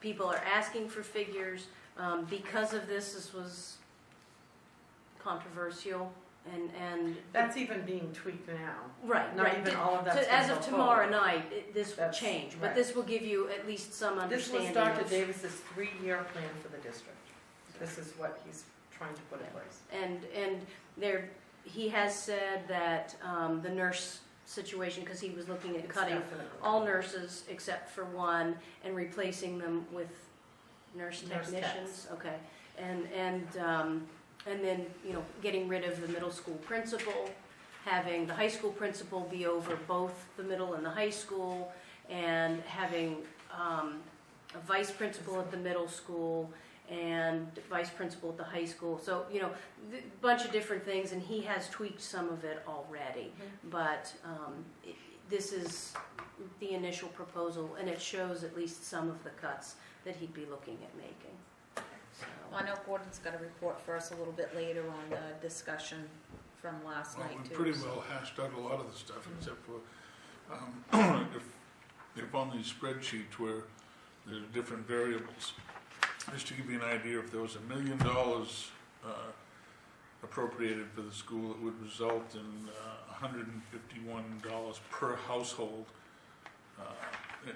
People are asking for figures. Because of this was controversial, and That's even being tweaked now. right, Not right. even all of that's So as gonna of go tomorrow forward. night, this will That's change, but right. this will give you at least some This was understanding. Dr. of- Davis's 3-year plan for the district. This is what he's trying to put in place. And he has said that the nurse situation, because he was looking at It's cutting definitely- all nurses except for one and replacing them with nurse Nurse technicians. Okay, and then getting rid of the middle school principal, having the high school principal be over both the middle and the high school, and having a vice principal at the middle school and vice principal at the high school. So, a bunch of different things, and he has tweaked some of it already. But this is the initial proposal, and it shows at least some of the cuts that he'd be looking at making. So, Well, I know Gordon's got a report for us a little bit later on the discussion from last Well, night we too. pretty so- well hashed out a lot of the stuff, except for, if on these spreadsheets where there's different variables, just to give you an idea, if there was $1 million appropriated for the school, it would result in $151 per household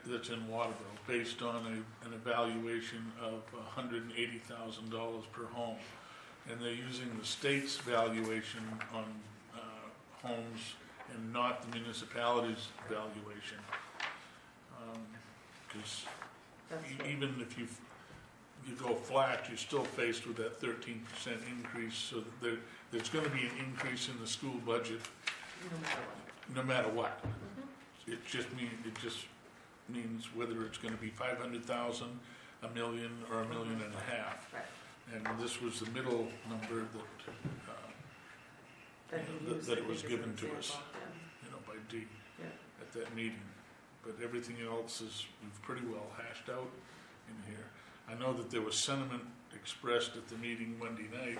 that's in Waterboro, based on an evaluation of $180,000 per home. And they're using the state's valuation on homes and not the municipality's valuation. Because That's what- even if you you go flat, you're still faced with that 13% increase, so that there's gonna be an increase in the school budget No matter what. no matter what. Mhm. It just means whether it's gonna be 500,000, $1 million, or $1.5 million. Right. And this was the middle number That he used, that I it was think, as an given to us, example, by D Yeah. at that meeting. But everything else we've pretty well hashed out in here. I know that there was sentiment expressed at the meeting Monday night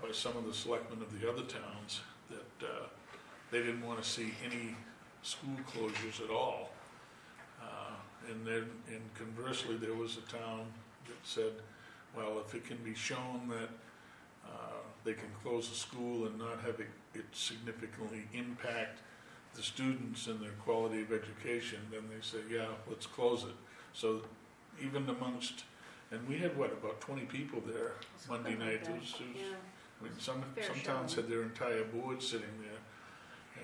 by some of the selectmen of the other towns that they didn't want to see any school closures at all. And conversely, there was a town that said, well, if it can be shown that they can close a school and not have it significantly impact the students and their quality of education, then they say, yeah, let's close it. So even amongst, and we had about 20 people there Monday night. It was, Yeah. I mean, some Fair towns showing. had their entire board sitting there,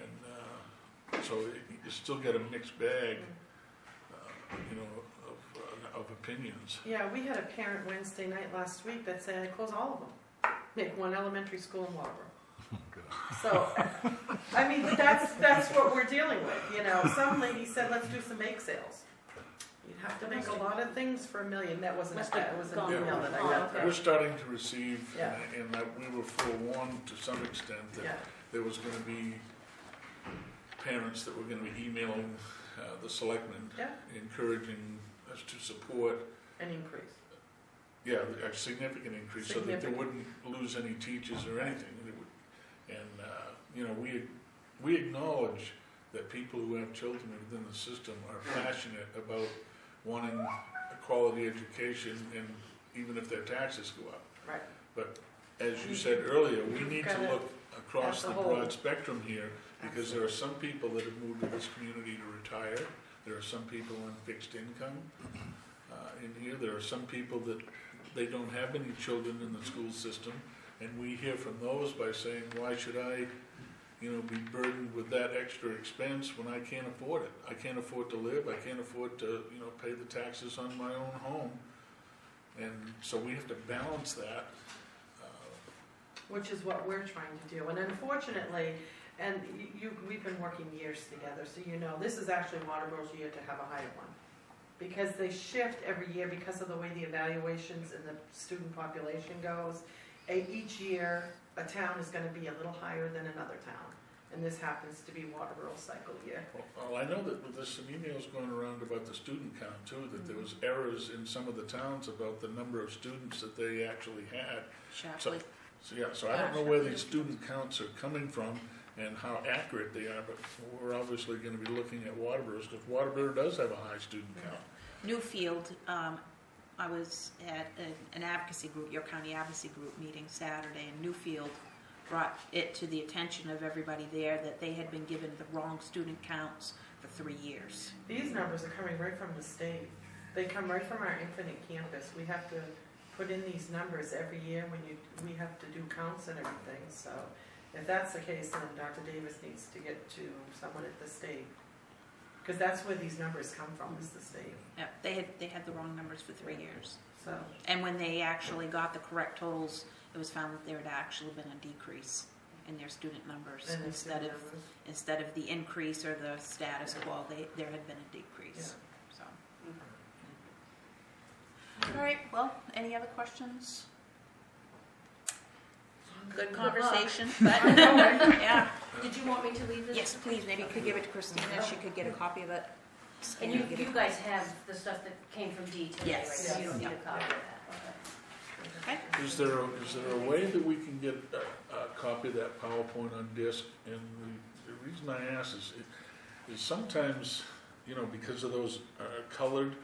and so you still get a mixed bag, of opinions. Yeah, we had a parent Wednesday night last week that said, close all of them. Make one elementary school in Waterboro. So, I mean, that's what we're dealing with, Some lady said, let's do some make sales. You'd have to make a lot of things for $1 million. That wasn't Must that, have it was an gone email that I wrong. got. Oh, okay. We're starting to receive, Yeah. and we were forewarned to some extent that Yeah, there was going to be parents that were going to be emailing the selectmen, yeah, encouraging us to support, an increase. a significant increase, so that they Significant. wouldn't lose any teachers or anything. We acknowledge that people who have children within the system are passionate about wanting a quality education, and even if their taxes go up. Right. But as you said earlier, we need to Gotta look across at the the whole. broad spectrum here, because there are some people that have moved to this community to retire. There are some people on fixed income in here. There are some people that they don't have any children in the school system, and we hear from those by saying, why should I, be burdened with that extra expense when I can't afford it? I can't afford to live. I can't afford to, pay the taxes on my own home. And so we have to balance that. Which is what we're trying to do. And unfortunately, and we've been working years together, so this is actually Waterboro's year to have a higher one. Because they shift every year because of the way the evaluations and the student population goes. Each year, a town is going to be a little higher than another town. And this happens to be Waterboro's cycle year. Well, I know that there's some emails going around about the student count too, that there was errors in some of the towns about the number of students that they actually had. Shapley. So I don't know where these student counts are coming from and how accurate they are, but we're obviously going to be looking at Waterboro's, because Waterboro does have a high student count. Newfield, I was at an advocacy group, York County Advocacy Group meeting Saturday, and Newfield brought it to the attention of everybody there that they had been given the wrong student counts for 3 years. These numbers are coming right from the state. They come right from our Infinite campus. We have to put in these numbers every year when we have to do counts and everything. So if that's the case, then Dr. Davis needs to get to someone at the state. Because that's where these numbers come from, is the state. Yeah, they had the wrong numbers for 3 years. So, And when they actually got the correct totals, it was found that there had actually been a decrease in their student numbers and the instead student of numbers. the increase or the status quo. There had been a decrease. So. All right. Well, any other questions? Good conversation, but yeah. Did you want me to leave this? Yes, please. Maybe you could give it to Christina. She could get a copy of it. And you guys have the stuff that came from D today, right? Yes. So you don't need a Yeah. copy of that. Okay. Is there a way that we can get a copy of that PowerPoint on disk? And the reason I ask is sometimes, because of those colored,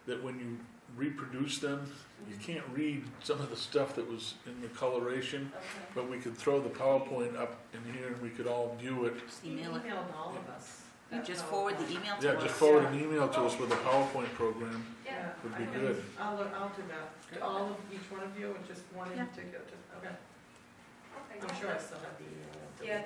that when you reproduce them, you can't read some of the stuff that was in the coloration, Okay. but we could throw the Powerpoint up in here and we could all view it. Just He email it. emailed all of us. You just forward the email to Yeah, us. just forward an email to us with a PowerPoint program. Yeah, Would I be can- good. I'll do that. To all of each one of you, or just one in Yeah. particular? Okay. Okay. I'm sure I still have the email. Yeah,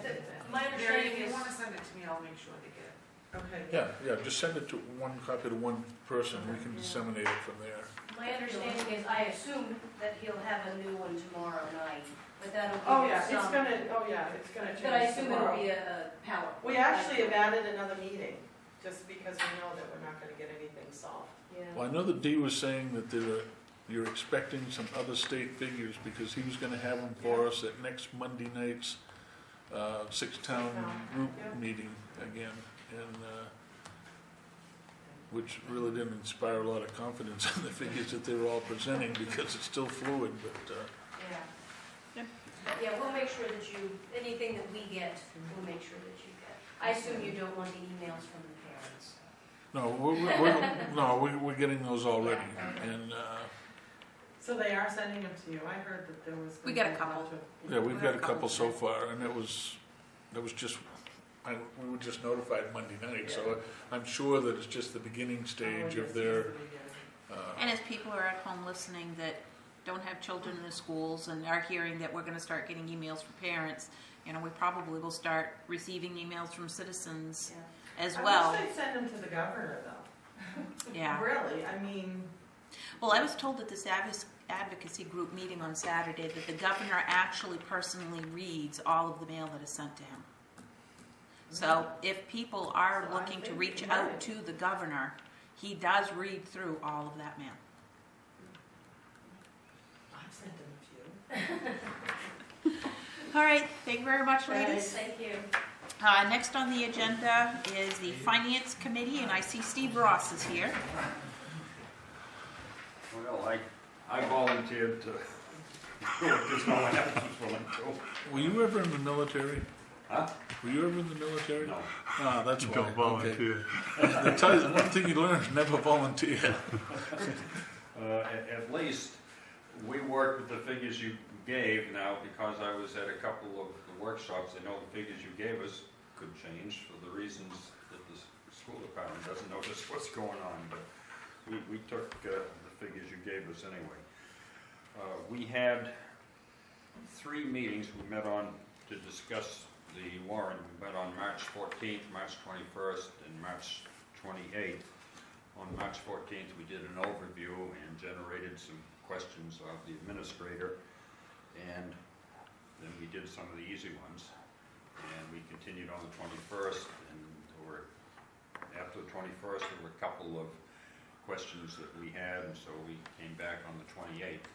my Mary, understanding if you is, want to send it to me, I'll make sure they get it. Okay. Yeah, just send it to one copy to one person. We can disseminate it from there. My understanding is, I assume that he'll have a new one tomorrow night, but that'll give Oh, you yeah, it's some. gonna change But I assume it'll tomorrow. be a power. We actually have added another meeting, just because we know that we're not gonna get anything solved. Yeah. Well, I know that Dee was saying that you're expecting some other state figures because he was gonna have them for us at next Monday night's six-town group Yeah. meeting again, and which really didn't inspire a lot of confidence in the figures that they were all presenting because it's still fluid, but Yeah. Yeah, we'll make sure that anything that we get, we'll make sure that you get. I assume you don't want the emails from the parents. no, we're getting those already, and So they are sending them to you. I heard that there was. We gonna got a be couple. bunch of- yeah, we've got a couple so far, and that was just. We were just notified Monday night, so I'm sure that it's just the beginning stage of their. And as people are at home listening that don't have children in the schools and are hearing that we're going to start getting emails from parents, you know, we probably will start receiving emails from citizens as well. I wish they'd send them to the governor, though. Yeah. Really, I mean. Well, I was told at this advocacy group meeting on Saturday that the governor actually personally reads all of the mail that is sent to him. So if people are So I looking to think reach he out might. to the governor, he does read through all of that mail. I've sent them to you. All right, thank you very much, ladies. Thank you. Next on the agenda is the Finance Committee, and I see Steve Ross is here. Well, I volunteered to do it because no one else was willing to. Were you ever in the military? Huh? Were you ever in the military? No. Ah, that's why. Don't volunteer. Okay. Tell you, one thing you learn is never volunteer. At least, we worked with the figures you gave now because I was at a couple of the workshops. I know the figures you gave us could change for the reasons that the school department doesn't know just what's going on, but we took the figures you gave us anyway. We had 3 meetings we met on to discuss the warrant. We met on March 14th, March 21st, and March 28th. On March 14th, we did an overview and generated some questions of the administrator, and then we did some of the easy ones. And we continued on the 21st, and after the 21st, there were a couple of questions that we had, and so we came back on the 28th.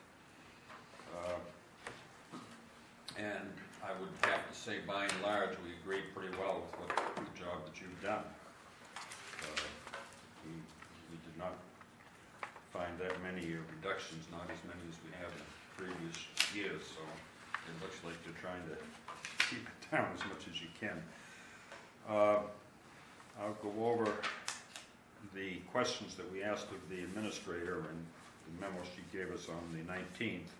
And I would have to say, by and large, we agreed pretty well with the job that you've done. We did not find that many reductions, not as many as we have in previous years, so it looks like you're trying to keep it down as much as you can. I'll go over the questions that we asked of the administrator and the memo she gave us on the 19th.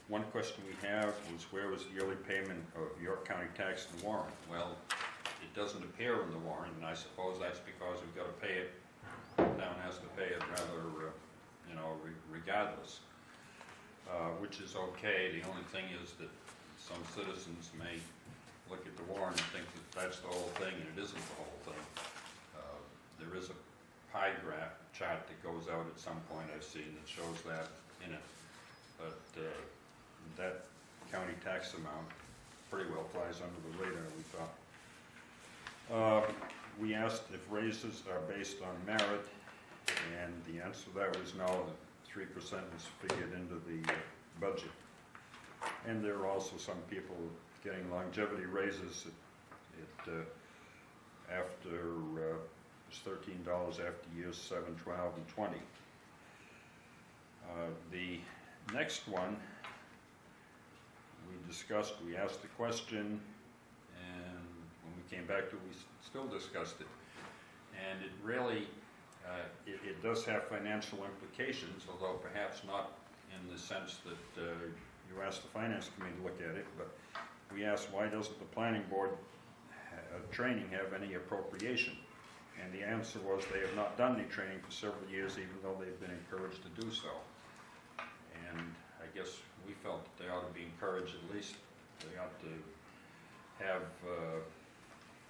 One question we have was, where was the yearly payment of York County tax in the warrant? Well, it doesn't appear in the warrant, and I suppose that's because we've got to pay it. The town has to pay it rather, regardless, which is okay. The only thing is that some citizens may look at the warrant and think that that's the whole thing, and it isn't the whole thing. There is a pie graph chart that goes out at some point I've seen that shows that in it, but that county tax amount pretty well flies under the radar, we thought. We asked if raises are based on merit, and the answer to that was no. 3% was figured into the budget. And there are also some people getting longevity raises after it's $13 after years 7, 12, and 20. The next one we discussed, we asked the question, and when we came back to it, we still discussed it. And it really, it does have financial implications, although perhaps not in the sense that you asked the Finance Committee to look at it, but we asked, why doesn't the Planning Board training have any appropriation? And the answer was they have not done any training for several years, even though they've been encouraged to do so. And I guess we felt that they ought to be encouraged at least. They ought to have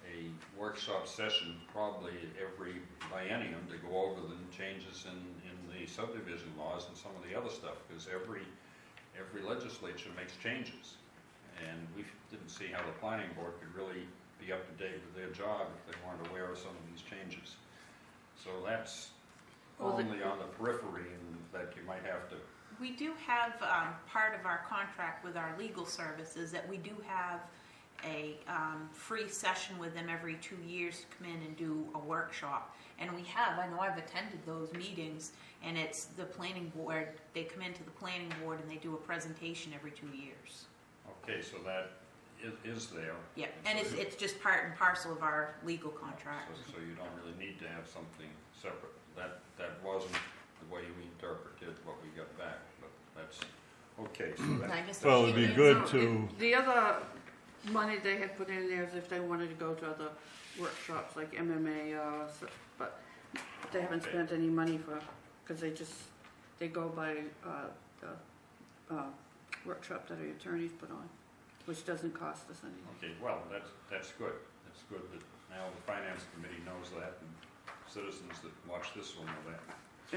a workshop session probably every biennium to go over the changes in the subdivision laws and some of the other stuff, because every legislature makes changes. And we didn't see how the planning board could really be up to date with their job if they weren't aware of some of these changes. So that's only on the periphery, and that you might have to. We do have part of our contract with our legal services that we do have a free session with them every 2 years to come in and do a workshop. And we have, I know I've attended those meetings, and it's the planning board, they come into the planning board and they do a presentation every 2 years. Okay, so that is there. Yeah, and it's just part and parcel of our legal contract. So you don't really need to have something separate. That wasn't the way you interpreted what we got back, but that's, okay, so that's. Well, it'd be good to, The other money they had put in there is if they wanted to go to other workshops like MMA, but they haven't spent any money for, because they go by the workshop that our attorneys put on, which doesn't cost us anything. Okay, well, that's good. That's good that now the finance committee knows that, and citizens that watch this will know that.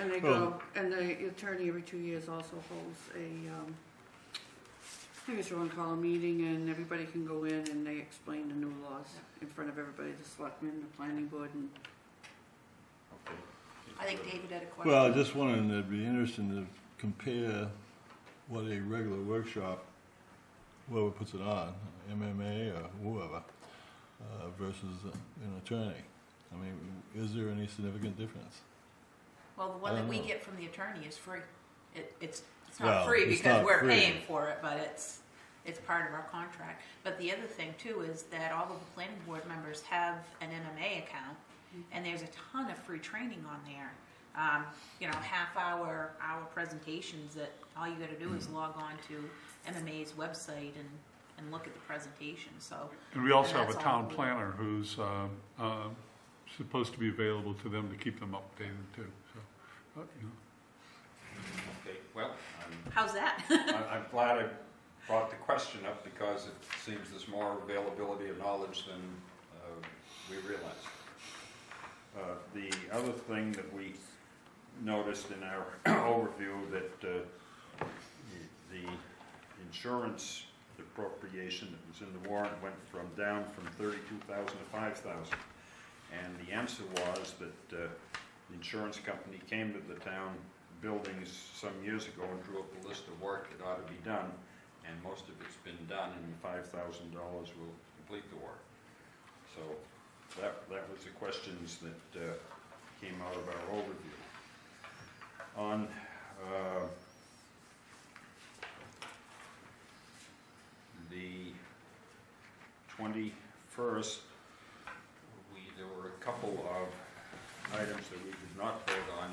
And they go, and the attorney every 2 years also holds a, I guess you want to call a meeting, and everybody can go in and they explain the new laws in front of everybody, the selectmen, the planning board, and Okay. I think David had a question. well, I just wondering, it'd be interesting to compare what a regular workshop, whoever puts it on, MMA or whoever, versus an attorney. I mean, is there any significant difference? Well, the one I that don't we know. get from the attorney is free. It's not Well, free it's because not we're free. paying for it, but it's part of our contract. But the other thing too is that all of the planning board members have an MMA account, and there's a ton of free training on there. Half-hour presentations that all you got to do is log on to MMA's website and look at the presentation. So. And we also have a that's all town we- planner who's supposed to be available to them to keep them updated too. So, Okay, well, How's that? I'm glad I brought the question up, because it seems there's more availability of knowledge than we realized. The other thing that we noticed in our overview, that the insurance appropriation that was in the warrant went down from 32,000 to 5,000. And the answer was that the insurance company came to the town buildings some years ago and drew up a list of work that ought to be done, and most of it's been done, and $5,000 will complete the work. So that was the questions that came out of our overview. On the 21st, there were a couple of items that we did not vote on,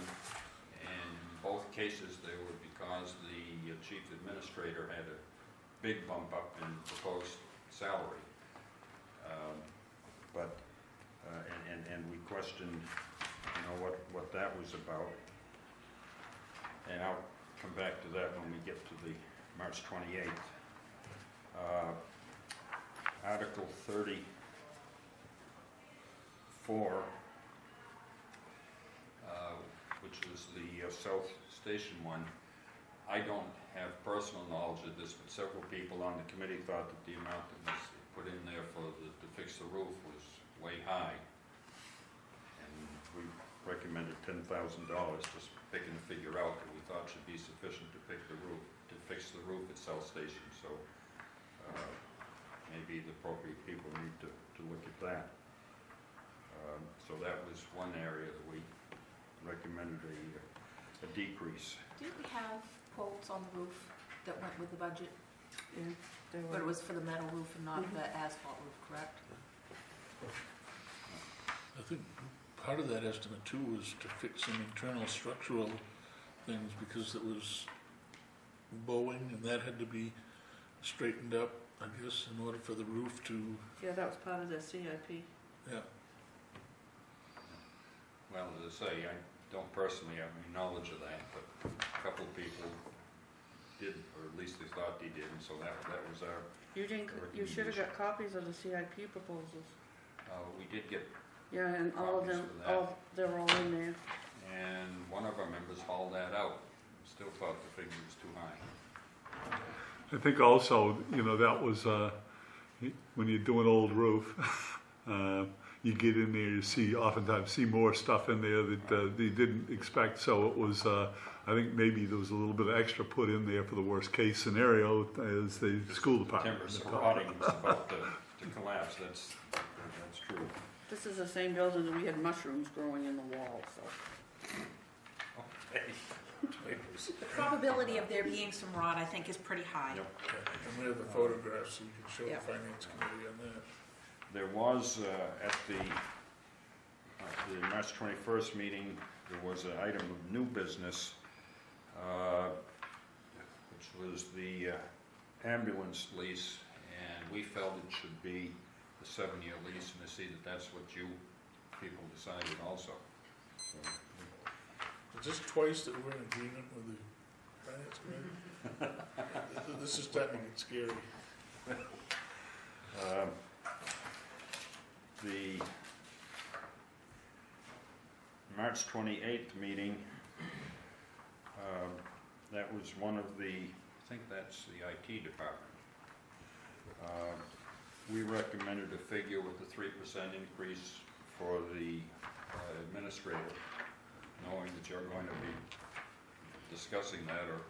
and in both cases they were because the chief administrator had a big bump up in proposed salary. And we questioned, what that was about. And I'll come back to that when we get to the March 28th. Article 34, which is the South Station one. I don't have personal knowledge of this, but several people on the committee thought that the amount that was put in there to fix the roof was way high. And we recommended $10,000, just picking a figure out that we thought should be sufficient to fix the roof at South Station. So maybe the appropriate people need to look at that. So that was one area that we recommended a decrease. Did we have quotes on the roof that went with the budget? yeah, they But it were. was for the metal roof and not the asphalt roof, correct? I think part of that estimate too was to fix some internal structural things, because it was bowing and that had to be straightened up, I guess, in order for the roof to, Yeah, that was part of the CIP. yeah. Well, as I say, I don't personally have any knowledge of that, but a couple of people did, or at least they thought they did, and so that was our, You should have got copies of the CIP proposals. we did get, Yeah, and all of Copies them, for that. they're all in there. and one of our members hauled that out. Still thought the figure was too high. I think also, you know, that was, when you do an old roof, you get in there, you see, oftentimes see more stuff in there that you didn't expect. So it was, I think maybe there was a little bit of extra put in there for the worst case scenario as the school department. Timber's rotting, was about to collapse, that's true. This is the same building that we had mushrooms growing in the wall, so. Okay. The probability of there being some rot, I think, is pretty high. Yep. And we have the photographs, so you can show Yeah. the finance committee on that. There was, at the March 21st meeting, there was an item of new business, which was the ambulance lease, and we felt it should be a 7-year lease, and I see that that's what you people decided also. So, Is this twice that we're in agreement with the finance committee? This is starting to get scary. The March 28th meeting, that was one of the, I think that's the IT department. We recommended a figure with a 3% increase for the administrator, knowing that you're going to be discussing that or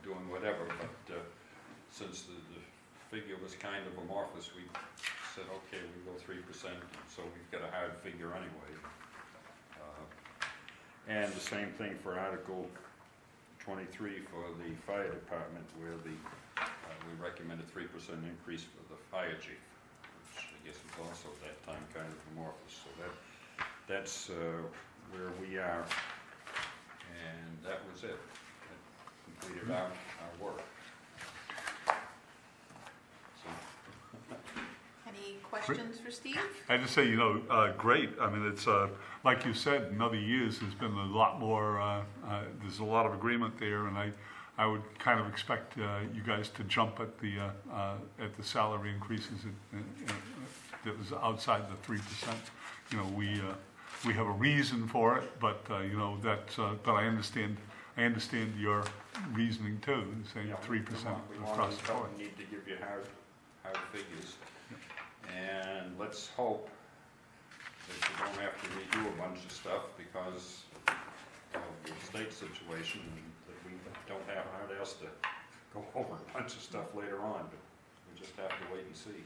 doing whatever, but since the figure was kind of amorphous, we said, okay, we go 3%, so we've got a hard figure anyway. And the same thing for Article 23 for the fire department, where we recommended 3% increase for the fire chief, which I guess was also at that time kind of amorphous. So that's where we are, and that was it. That completed our work. Any questions for Steve? I just say, you know, great. I mean, it's like you said, in other years there's been a lot more. There's a lot of agreement there, and I would kind of expect you guys to jump at the salary increases that was outside the 3%. You know, we have a reason for it, but you know that's. But I understand your reasoning too, saying 3% across the board. We need to give you hard figures. And let's hope that you don't have to redo a bunch of stuff because of the state situation, and that we don't have hard ass to go over a bunch of stuff later on, but we just have to wait and see.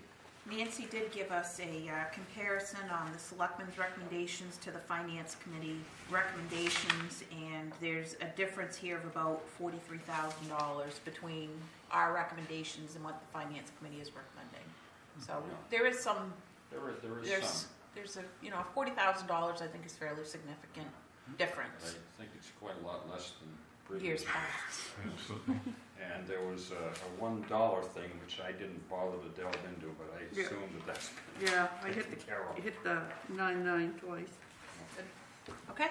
Nancy did give us a comparison on the Selectmen's recommendations to the Finance Committee recommendations, and there's a difference here of about $43,000 between our recommendations and what the Finance Committee is recommending. So there is some. There is some. There's a $40,000 I think is fairly significant difference. I think it's quite a lot less than Years previous. past. Absolutely. And there was a $1 thing which I didn't bother to delve into, but I Yeah. assumed that that's Yeah, I taken care of. hit the 99 twice. Okay. Okay.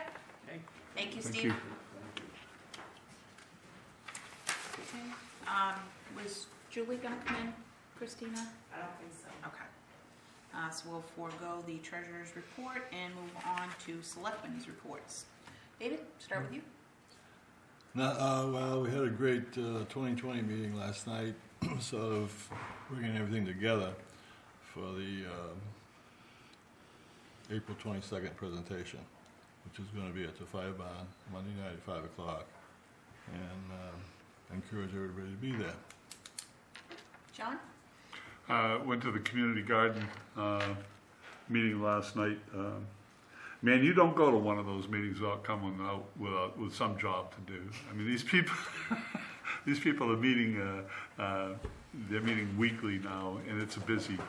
Thank you, Thank Steve. you. Okay. Was Julie going to come in, Christina? I don't think so. Okay. So we'll forego the treasurer's report and move on to selectmen's reports. David, start with you. Well, we had a great 2020 meeting last night, sort of bringing everything together for the April 22nd presentation, which is going to be at the fire barn Monday night at 5 o'clock. And I encourage everybody to be there. John? Went to the community garden meeting last night. Man, you don't go to one of those meetings without coming out with some job to do. I mean, these people are meeting. They're meeting weekly now, and it's a busy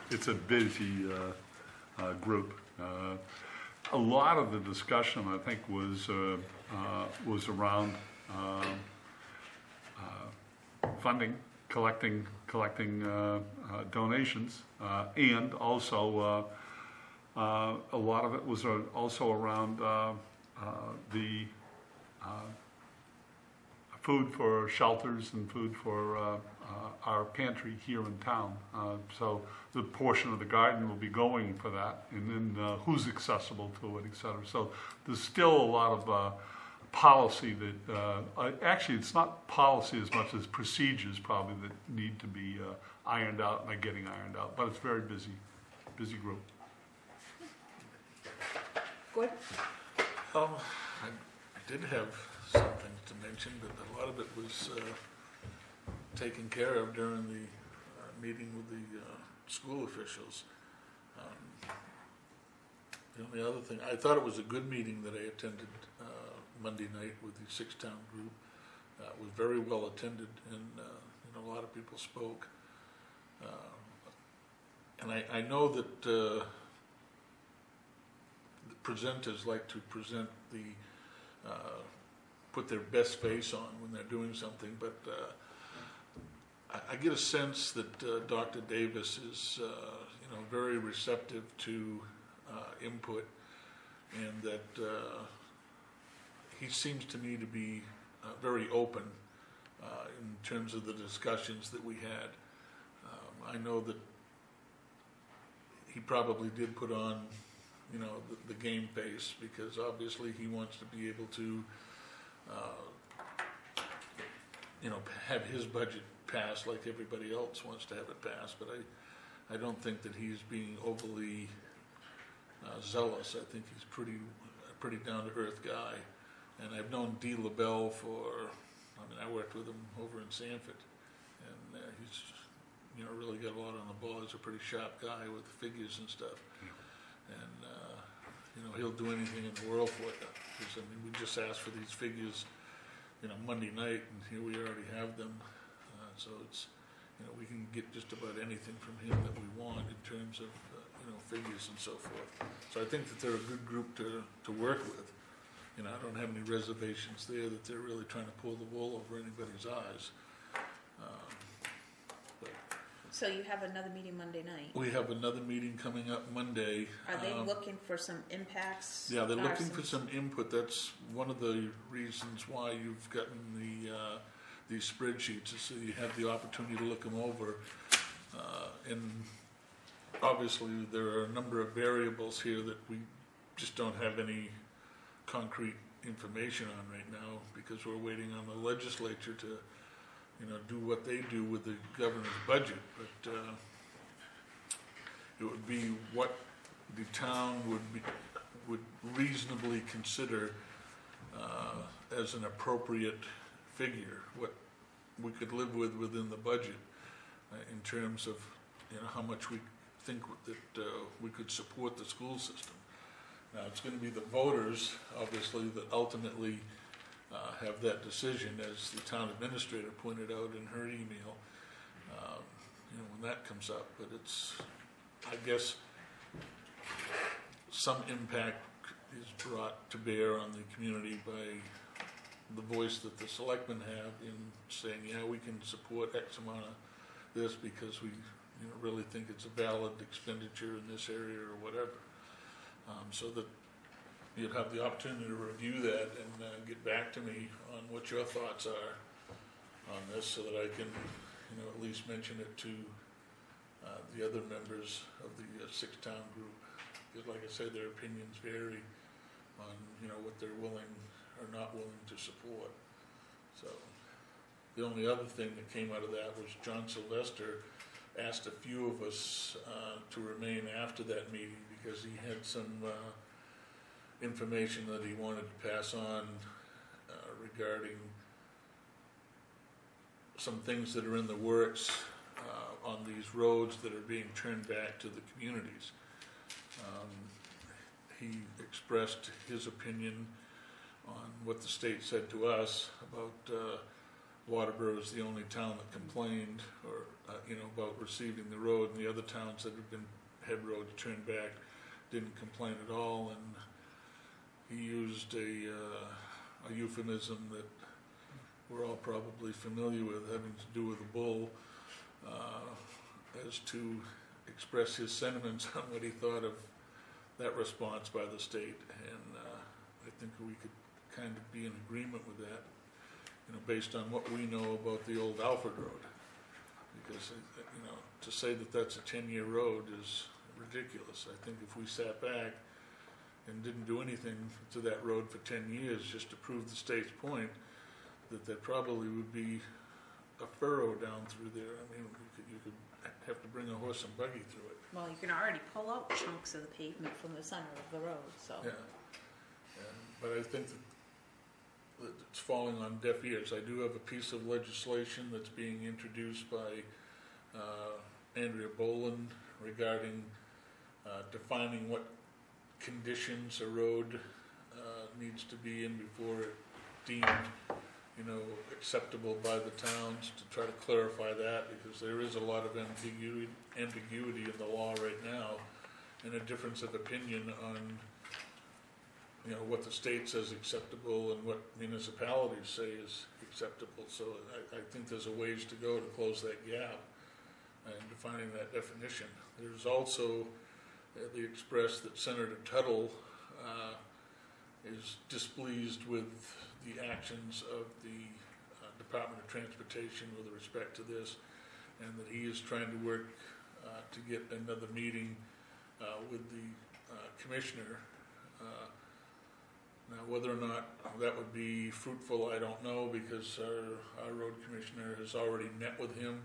group. A lot of the discussion, I think, was around funding, collecting donations, and also. A lot of it was also around the food for shelters and food for our pantry here in town. So the portion of the garden will be going for that, and then who's accessible to it, etc. So there's still a lot of policy that, actually, it's not policy as much as procedures probably that need to be ironed out and are getting ironed out, but it's very busy group. Gordon? I did have something to mention, but a lot of it was taken care of during the meeting with the school officials. The only other thing, I thought it was a good meeting that I attended Monday night with the six-town group. It was very well attended, and a lot of people spoke. And I know that the presenters like to present put their best face on when they're doing something, but I get a sense that Dr. Davis is very receptive to input, and that he seems to me to be very open in terms of the discussions that we had. I know that he probably did put on the game face, because obviously he wants to be able to have his budget passed like everybody else wants to have it passed, but I don't think that he's being overly zealous. I think he's a pretty down-to-earth guy, and I've known D. LaBelle I worked with him over in Sanford, and he's really got a lot on the ball. He's a pretty sharp guy with figures and stuff, and he'll do anything in the world for you. Because, we just asked for these figures, Monday night, and here we already have them. So it's, we can get just about anything from him that we want in terms of, figures and so forth. So I think that they're a good group to work with. I don't have any reservations there that they're really trying to pull the wool over anybody's eyes. So you have another meeting Monday night? We have another meeting coming up Monday. Are they looking for some impacts? Yeah, they're looking for some input. That's one of the reasons why you've gotten these spreadsheets, is so you have the opportunity to look them over. And obviously there are a number of variables here that we just don't have any concrete information on right now, because we're waiting on the legislature to do what they do with the governor's budget. But it would be what the town would reasonably consider as an appropriate figure, what we could live with within the budget in terms of how much we think that we could support the school system. Now, it's going to be the voters, obviously, that ultimately have that decision, as the town administrator pointed out in her email, when that comes up. But it's, I guess, some impact is brought to bear on the community by the voice that the selectmen have in saying, yeah, we can support X amount of this because we really think it's a valid expenditure in this area or whatever. So that you'd have the opportunity to review that and get back to me on what your thoughts are on this, so that I can, at least mention it to the other members of the six-town group. Because, like I said, their opinions vary on, what they're willing or not willing to support. So the only other thing that came out of that was John Sylvester asked a few of us to remain after that meeting, because he had some information that he wanted to pass on regarding some things that are in the works on these roads that are being turned back to the communities. He expressed his opinion on what the state said to us about Waterboro is the only town that complained, or about receiving the road, and the other towns that have been had roads turned back didn't complain at all. And he used a euphemism that we're all probably familiar with, having to do with a bull, as to express his sentiments on what he thought of that response by the state. And I think we could kind of be in agreement with that, based on what we know about the old Alfred Road. Because, to say that that's a 10-year road is ridiculous. I think if we sat back and didn't do anything to that road for 10 years just to prove the state's point that there probably would be a furrow down through there. I mean, you could have to bring a horse and buggy through it. Well, you can already pull out chunks of the pavement from the center of the road, so. Yeah. But I think that it's falling on deaf ears. I do have a piece of legislation that's being introduced by Andrea Boland regarding defining what conditions a road needs to be in before it deemed, acceptable by the towns, to try to clarify that, because there is a lot of ambiguity in the law right now, and a difference of opinion on what the state says acceptable and what municipalities say is acceptable. So I think there's a ways to go to close that gap and defining that definition. There's also the express that Senator Tuttle is displeased with the actions of the Department of Transportation with respect to this, and that he is trying to work to get another meeting with the commissioner. Now, whether or not that would be fruitful, I don't know, because our road commissioner has already met with him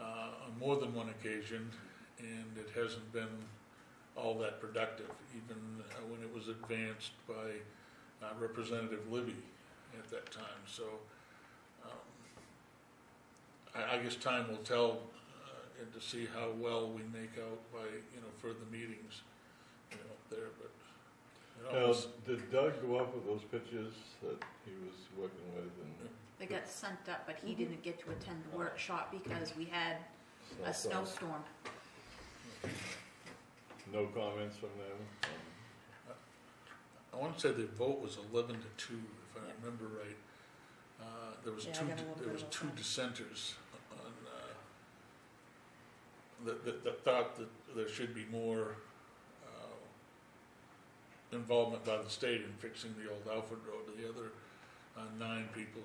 on more than one occasion, and it hasn't been all that productive, even when it was advanced by Representative Libby at that time. So I guess time will tell, and to see how well we make out by further meetings up there. But Now, did Doug go up with those pictures that he was working with? And They got sent up, but he didn't get to attend the workshop because we had a snowstorm. no comments from them? I want to say the vote was 11-2, if I remember right. There was Yeah, I two. got a little There bit was of two that. dissenters on that thought that there should be more involvement by the state in fixing the old Alfred Road. The other 9 people,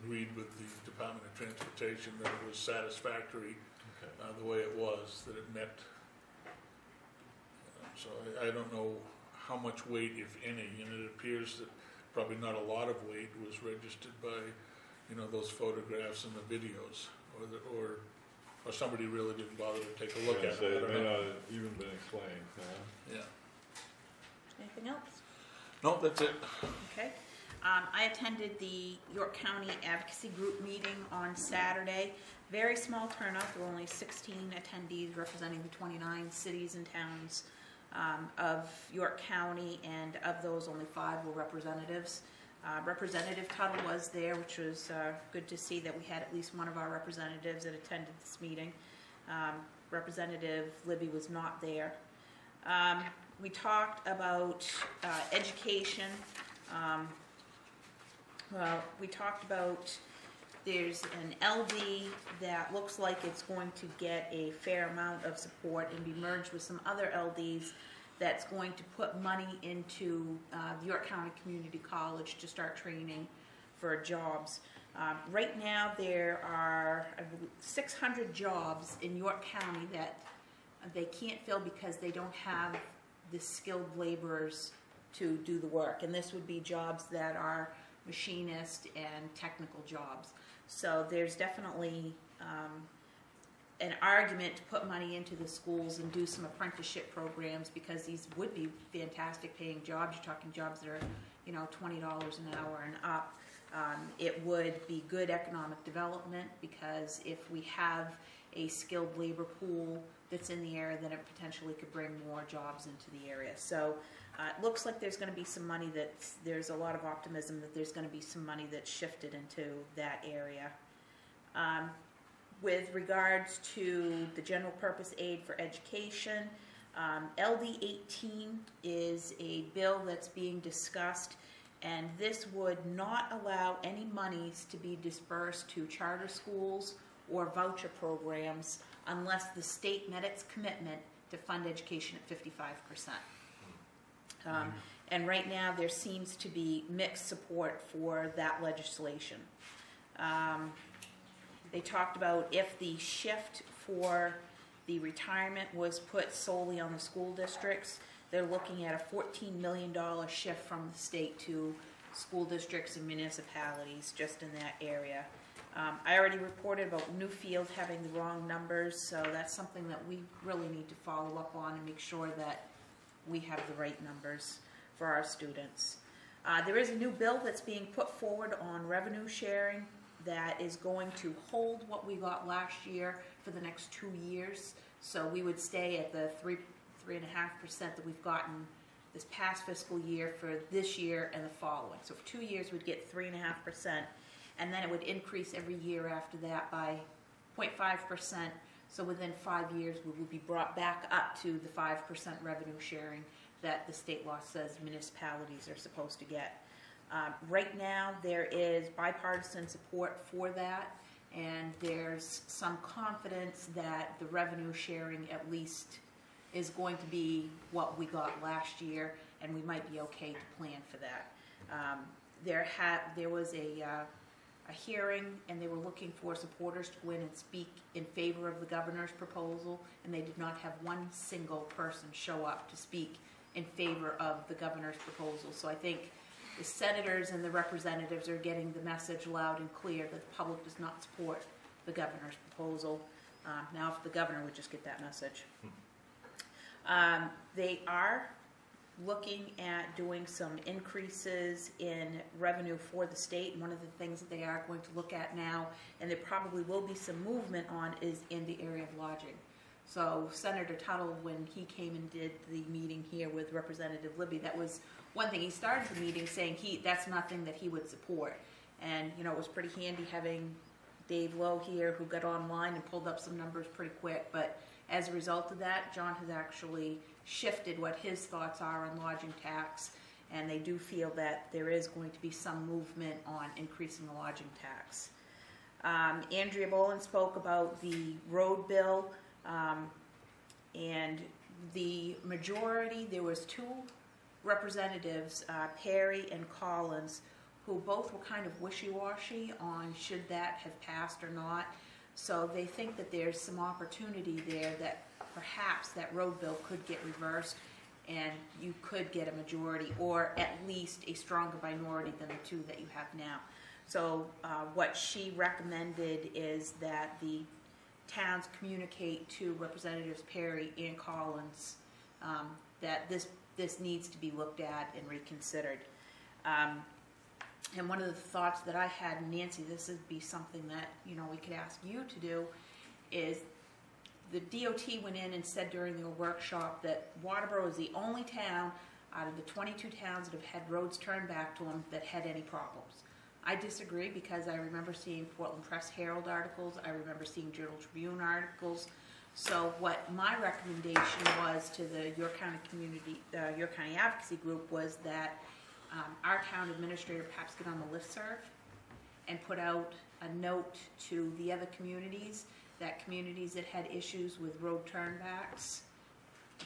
agreed with the Department of Transportation that it was satisfactory the way it was, that it met. So I don't know how much weight, if any, and it appears that probably not a lot of weight was registered by, those photographs and the videos, or somebody really didn't bother to take a look at So it. I it don't may know. not have even been explained. Yeah. Anything else? No, that's it. Okay. I attended the York County Advocacy Group meeting on Saturday. Very small turnout. There were only 16 attendees representing the 29 cities and towns of York County, and of those, only 5 were representatives. Representative Tuttle was there, which was good to see that we had at least one of our representatives that attended this meeting. Representative Libby was not there. We talked about education. We talked about there's an LD that looks like it's going to get a fair amount of support and be merged with some other LDs that's going to put money into the York County Community College to start training for jobs. Right now there are, I believe, 600 jobs in York County that they can't fill because they don't have the skilled laborers to do the work. And this would be jobs that are machinist and technical jobs. So there's definitely an argument to put money into the schools and do some apprenticeship programs, because these would be fantastic paying jobs. You're talking jobs that are, $20 an hour and up. It would be good economic development, because if we have a skilled labor pool that's in the area, then it potentially could bring more jobs into the area. So it looks like there's going to be some money there's a lot of optimism that there's going to be some money that's shifted into that area. With regards to the general purpose aid for education, LD 18 is a bill that's being discussed, and this would not allow any monies to be dispersed to charter schools or voucher programs unless the state met its commitment to fund education at 55%. And right now there seems to be mixed support for that legislation. They talked about if the shift for the retirement was put solely on the school districts, they're looking at a $14 million shift from the state to school districts and municipalities just in that area. I already reported about Newfield having the wrong numbers, so that's something that we really need to follow up on and make sure that we have the right numbers for our students. There is a new bill that's being put forward on revenue sharing that is going to hold what we got last year for the next 2 years. So we would stay at the 3.5% that we've gotten this past fiscal year for this year and the following. So for 2 years we'd get 3.5%, and then it would increase every year after that by 0.5%. So within 5 years we will be brought back up to the 5% revenue sharing that the state law says municipalities are supposed to get. Right now there is bipartisan support for that, and there's some confidence that the revenue sharing at least is going to be what we got last year, and we might be okay to plan for that. There was a hearing, and they were looking for supporters to go in and speak in favor of the governor's proposal, and they did not have one single person show up to speak in favor of the governor's proposal. So I think the senators and the representatives are getting the message loud and clear that the public does not support the governor's proposal. Now if the governor would just get that message. They are looking at doing some increases in revenue for the state. And one of the things that they are going to look at now, and there probably will be some movement on, is in the area of lodging. So Senator Tuttle, when he came and did the meeting here with Representative Libby, that was one thing. He started the meeting saying that's nothing that he would support. And, you know, it was pretty handy having Dave Lowe here, who got online and pulled up some numbers pretty quick. But as a result of that, John has actually shifted what his thoughts are on lodging tax, and they do feel that there is going to be some movement on increasing the lodging tax. Andrea Bolin spoke about the road bill, and the majority, there was 2 representatives, Perry and Collins, who both were kind of wishy-washy on should that have passed or not. So they think that there's some opportunity there that perhaps that road bill could get reversed and you could get a majority, or at least a stronger minority than the 2 that you have now. So what she recommended is that the towns communicate to Representatives Perry and Collins that this needs to be looked at and reconsidered. And one of the thoughts that I had, Nancy, this would be something that, you know, we could ask you to do, is the DOT went in and said during their workshop that Waterboro is the only town out of the 22 towns that have had roads turned back to them that had any problems. I disagree, because I remember seeing Portland Press Herald articles, I remember seeing Journal Tribune articles. So what my recommendation was to the York County Community, York County Advocacy Group, was that our town administrator perhaps get on the listserv and put out a note to the other communities, that communities that had issues with road turnbacks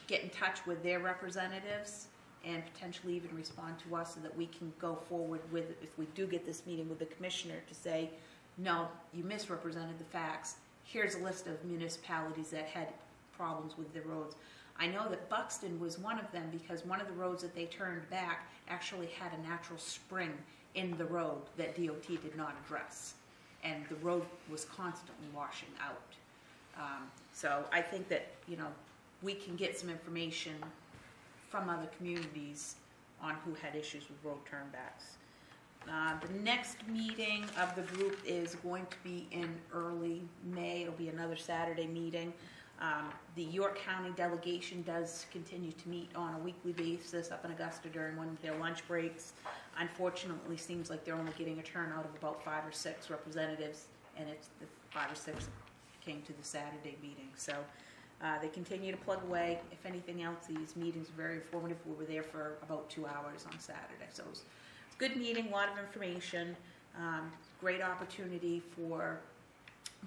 get in touch with their representatives and potentially even respond to us, so that we can go forward with, if we do get this meeting with the commissioner, to say, no, you misrepresented the facts. Here's a list of municipalities that had problems with their roads. I know that Buxton was one of them, because one of the roads that they turned back actually had a natural spring in the road that DOT did not address, and the road was constantly washing out. So I think that, you know, we can get some information from other communities on who had issues with road turnbacks. The next meeting of the group is going to be in early May. It'll be another Saturday meeting. The York County delegation does continue to meet on a weekly basis up in Augusta during one of their lunch breaks. Unfortunately, seems like they're only getting a turnout of about 5 or 6 representatives, and it's the 5 or 6 came to the Saturday meeting. So they continue to plug away. If anything else, these meetings are very informative. We were there for about 2 hours on Saturday. So it was a good meeting, a lot of information, great opportunity for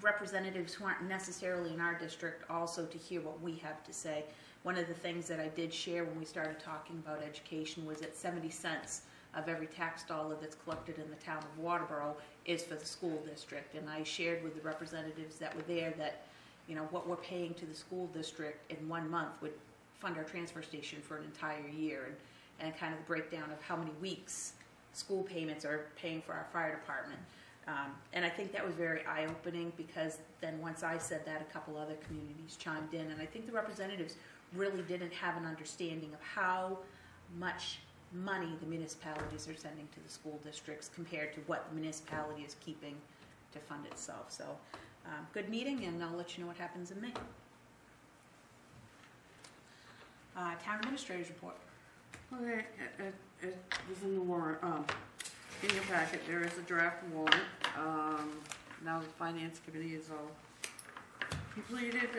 representatives who aren't necessarily in our district also to hear what we have to say. One of the things that I did share when we started talking about education was that 70 cents of every tax dollar that's collected in the town of Waterboro is for the school district. And I shared with the representatives that were there that, you know, what we're paying to the school district in 1 month would fund our transfer station for an entire year, and kind of the breakdown of how many weeks school payments are paying for our fire department. And I think that was very eye-opening, because then once I said that, a couple other communities chimed in, and I think the representatives really didn't have an understanding of how much money the municipalities are sending to the school districts compared to what the municipality is keeping to fund itself. So, good meeting, and I'll let you know what happens in May. Town administrators report. Okay, it was in the warrant, in your packet, there is a draft warrant. Now the finance committee is all completed,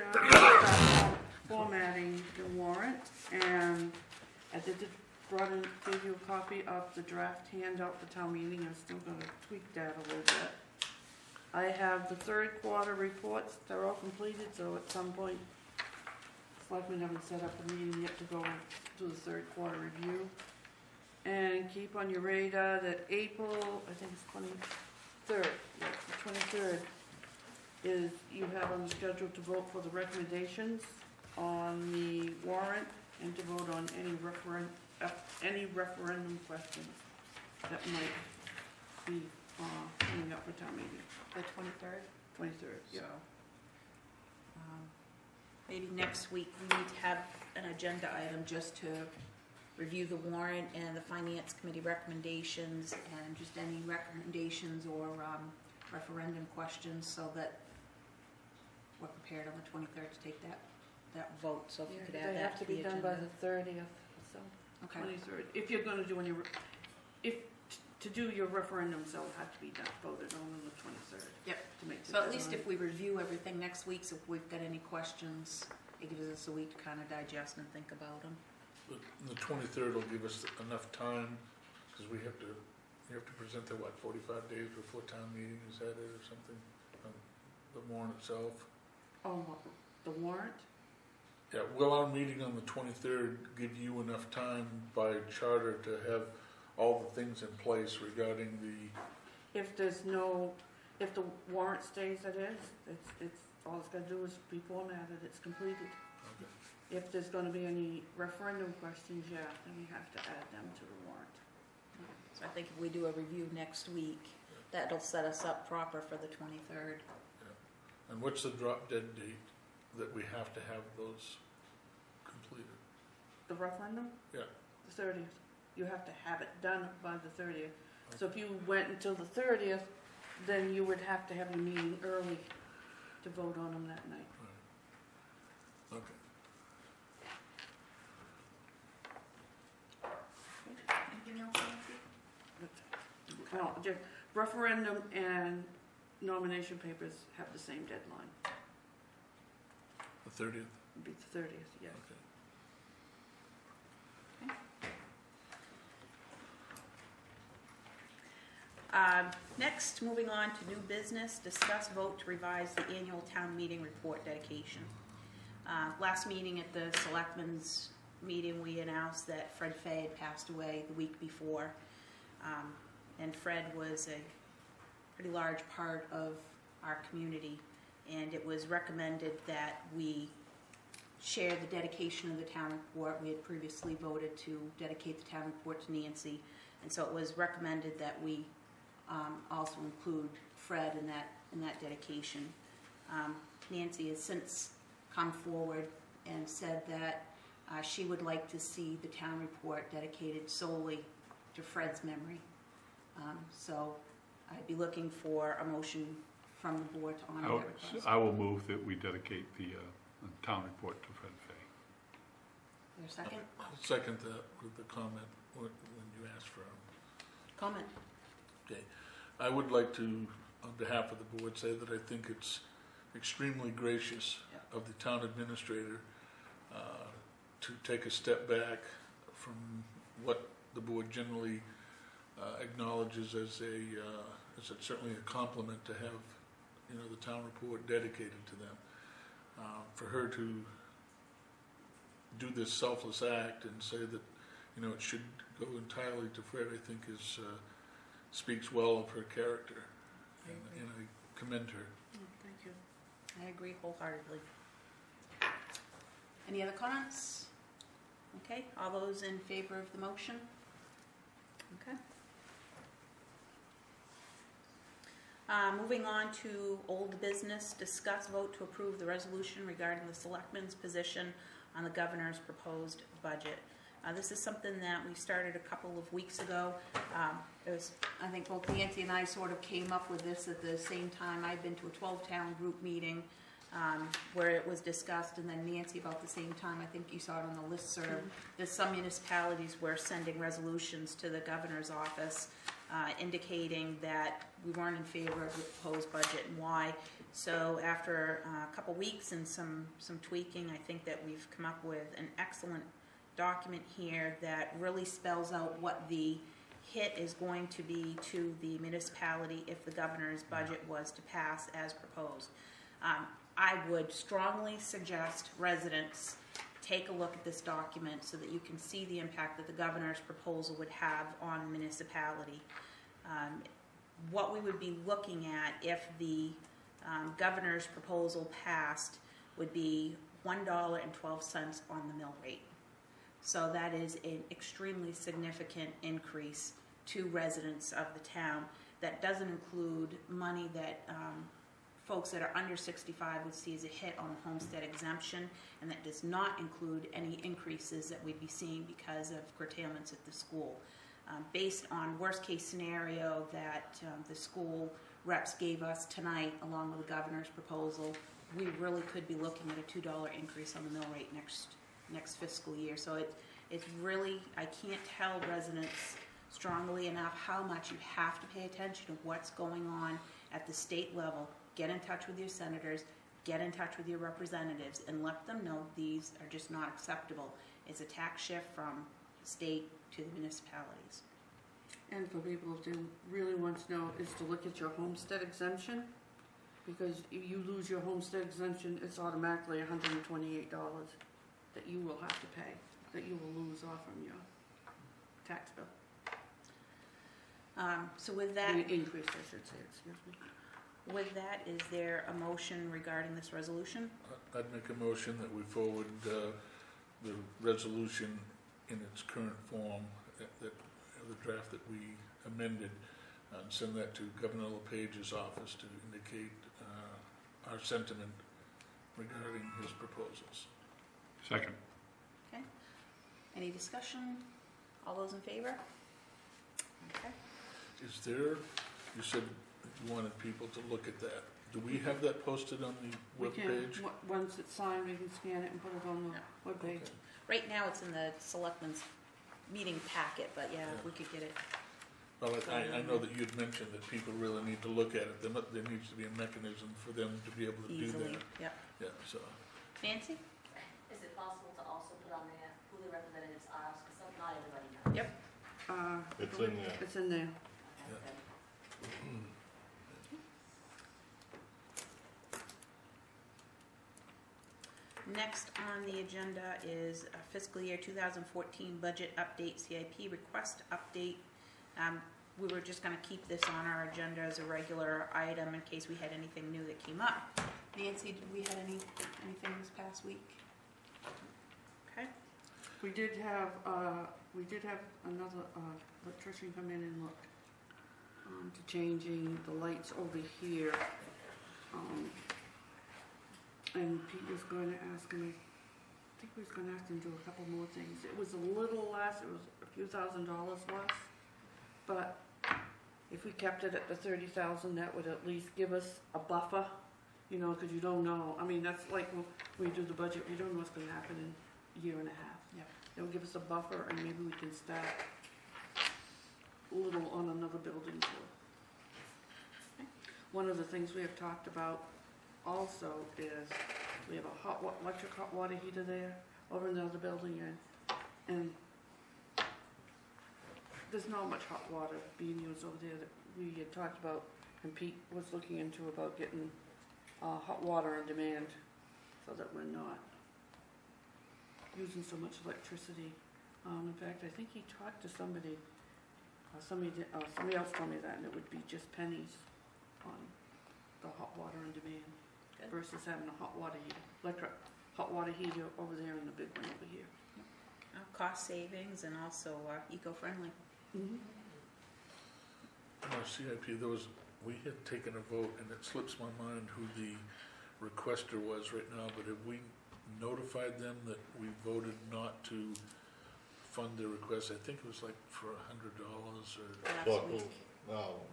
formatting the warrant, and I gave you a copy of the draft handout for town meeting. I'm still gonna tweak that a little bit. I have the third quarter reports, they're all completed, so at some point, Selectmen haven't set up a meeting yet to go to the third quarter review. And keep on your radar that April, I think it's 23rd, yes, the 23rd, is you have on the schedule to vote for the recommendations on the warrant and to vote on any referendum questions that might be coming up for town meeting. The 23rd? 23rd, yeah. So, maybe next week we need to have an agenda item just to review the warrant and the finance committee recommendations, and just any recommendations or referendum questions, so that we're prepared on the 23rd to take that vote. So if you could add They that have to to be the done agenda. by the 30th, so Okay. 23rd. If you're going to do any, to do your referendums, they'll have to be voted on the 23rd. Yep. To make the So at least deadline. if we review everything next week, so if we've got any questions, it gives us a week to kind of digest and think about them. The 23rd will give us enough time, because you have to present that, 45 days before town meeting, is that it, or something? The warrant itself? Oh, the warrant? Yeah, will our meeting on the 23rd give you enough time by charter to have all the things in place regarding the, If the warrant stays as it's all it's got to do is be formatted, it's completed. okay. If there's going to be any referendum questions, yeah, then we have to add them to the warrant. So I think if we do a review next week, that'll set us up proper for the 23rd. And what's the drop dead date that we have to have those completed? The referendum? Yeah. The 30th. You have to have it done by the 30th. So if you went until the 30th, then you would have to have your meeting early to vote on them that night. Okay. Anything else, Nancy? Well, just referendum and nomination papers have the same deadline. The 30th? It'd be the 30th, yes. Okay. Next, moving on to new business, discuss vote to revise the annual town meeting report dedication. Last meeting at the Selectmen's meeting, we announced that Fred Fay had passed away the week before. And Fred was a pretty large part of our community, and it was recommended that we share the dedication of the town report. We had previously voted to dedicate the town report to Nancy, and so it was recommended that we also include Fred in that dedication. Nancy has since come forward and said that she would like to see the town report dedicated solely to Fred's memory. So I'd be looking for a motion from the board to honor that request. I will move that we dedicate the town report to Fred Fay. Is there a second? I'll second that with the comment when you asked for Comment? Okay. I would like to, on behalf of the board, say that I think it's extremely gracious of the town administrator to take a step back from what the board generally acknowledges as certainly a compliment to have, the town report dedicated to them. For her to do this selfless act and say that, it should go entirely to Fred, I think speaks well of her character, and I commend her. Thank you. I agree wholeheartedly. Any other comments? Okay, all those in favor of the motion? Okay. Moving on to old business, discuss vote to approve the resolution regarding the selectmen's position on the governor's proposed budget. This is something that we started a couple of weeks ago. It was, I think both Nancy and I sort of came up with this at the same time. I'd been to a 12-town group meeting where it was discussed, and then Nancy about the same time, I think you saw it on the listserv, that some municipalities were sending resolutions to the governor's office indicating that we weren't in favor of the proposed budget and why. So after a couple weeks and some tweaking, I think that we've come up with an excellent document here that really spells out what the hit is going to be to the municipality if the governor's budget was to pass as proposed. I would strongly suggest residents take a look at this document so that you can see the impact that the governor's proposal would have on the municipality. What we would be looking at if the governor's proposal passed would be $1.12 on the mill rate. So that is an extremely significant increase to residents of the town. That doesn't include money that folks that are under 65 would see as a hit on the homestead exemption, and that does not include any increases that we'd be seeing because of curtailments at the school. Based on worst case scenario that the school reps gave us tonight along with the governor's proposal, we really could be looking at a $2 increase on the mill rate next fiscal year. So it's really, I can't tell residents strongly enough how much you have to pay attention to what's going on at the state level. Get in touch with your senators, get in touch with your representatives, and let them know these are just not acceptable. It's a tax shift from the state to the municipalities. And for people, if they really want to know, is to look at your homestead exemption, because if you lose your homestead exemption, it's automatically $128 that you will have to pay, that you will lose off from your tax bill. So with that, Increase, I should say, excuse me. with that, is there a motion regarding this resolution? I'd make a motion that we forward the resolution in its current form, the draft that we amended, and send that to Governor LePage's office to indicate our sentiment regarding his proposals. Second. Okay. Any discussion? All those in favor? Okay. Is there, you said you wanted people to look at that. Do we have that posted on the We webpage? can, once it's signed, we can scan it and put it on the webpage. Okay. Right now, it's in the selectmen's meeting packet, but yeah, if we could get it. Well, I know that you'd mentioned that people really need to look at it. There needs to be a mechanism for them to be able to do Easily, that. yep. Yeah, so. Nancy? Is it possible to also put on there who the representatives are, because not everybody knows? Yep. It's in there. It's in there. Next on the agenda is a fiscal year 2014 budget update, CIP request update. We were just going to keep this on our agenda as a regular item in case we had anything new that came up. Nancy, did we have anything this past week? Okay. We did have another electrician come in and look to changing the lights over here. And Pete was going to ask him, I think he was going to ask him to do a couple more things. It was a little less, it was a few $1,000s less, but if we kept it at the 30,000, that would at least give us a buffer, you know, because you don't know. I mean, that's like when we do the budget, we don't know what's going to happen in a year and a half. Yep. It'll give us a buffer, and maybe we can start a little on another building too. Okay. One of the things we have talked about also is we have a electric hot water heater there over in the other building, and there's not much hot water being used over there that we had talked about, and Pete was looking into about getting hot water on demand so that we're not using so much electricity. In fact, I think he talked to somebody else told me that, and it would be just pennies on the hot water on demand. Good. Versus having a hot water heater, electric hot water heater over there and the big one over here. Cost savings and also eco-friendly. CIP, we had taken a vote, and it slips my mind who the requester was right now, but have we notified them that we voted not to fund their request? I think it was like for $100 or... Last week.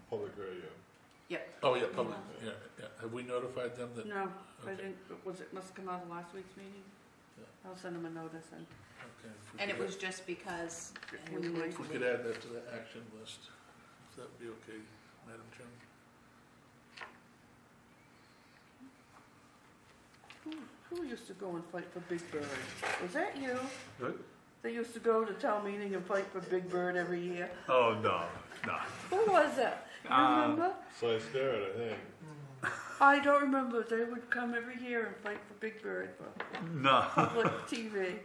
Public radio. Oh, yeah, public, yeah. Have we notified them that? No, I Okay. didn't, it must come out of last week's meeting? Yeah. I'll send them a notice and. Okay, if we And it could- was just because When you If we could add that to the action list, if that would be okay, Madam Chairman. Who used to go and fight for Big Bird? Was that you? What? They used to go to town meeting and fight for Big Bird every year. Oh, no. Who was that? You remember? So I stared, I think. I don't remember. They would come every year and fight for Big Bird for No. public TV.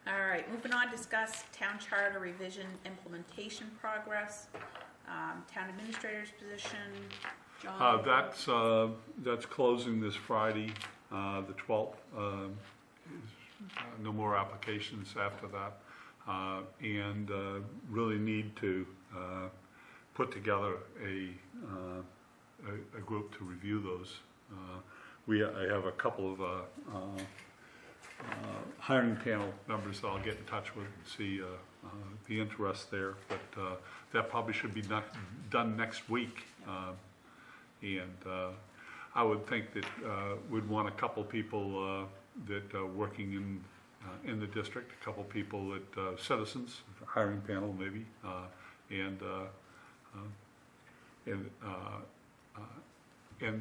All right, moving on, discuss town charter revision implementation progress, town administrator's position, John. That's closing this Friday, the 12th. No more applications after that. And really need to put together a group to review those. I have a couple of hiring panel members that I'll get in touch with and see the interest there, but that probably should be done next week. And I would think that we'd want a couple people that are working in the district, a couple people that citizens, hiring panel maybe, and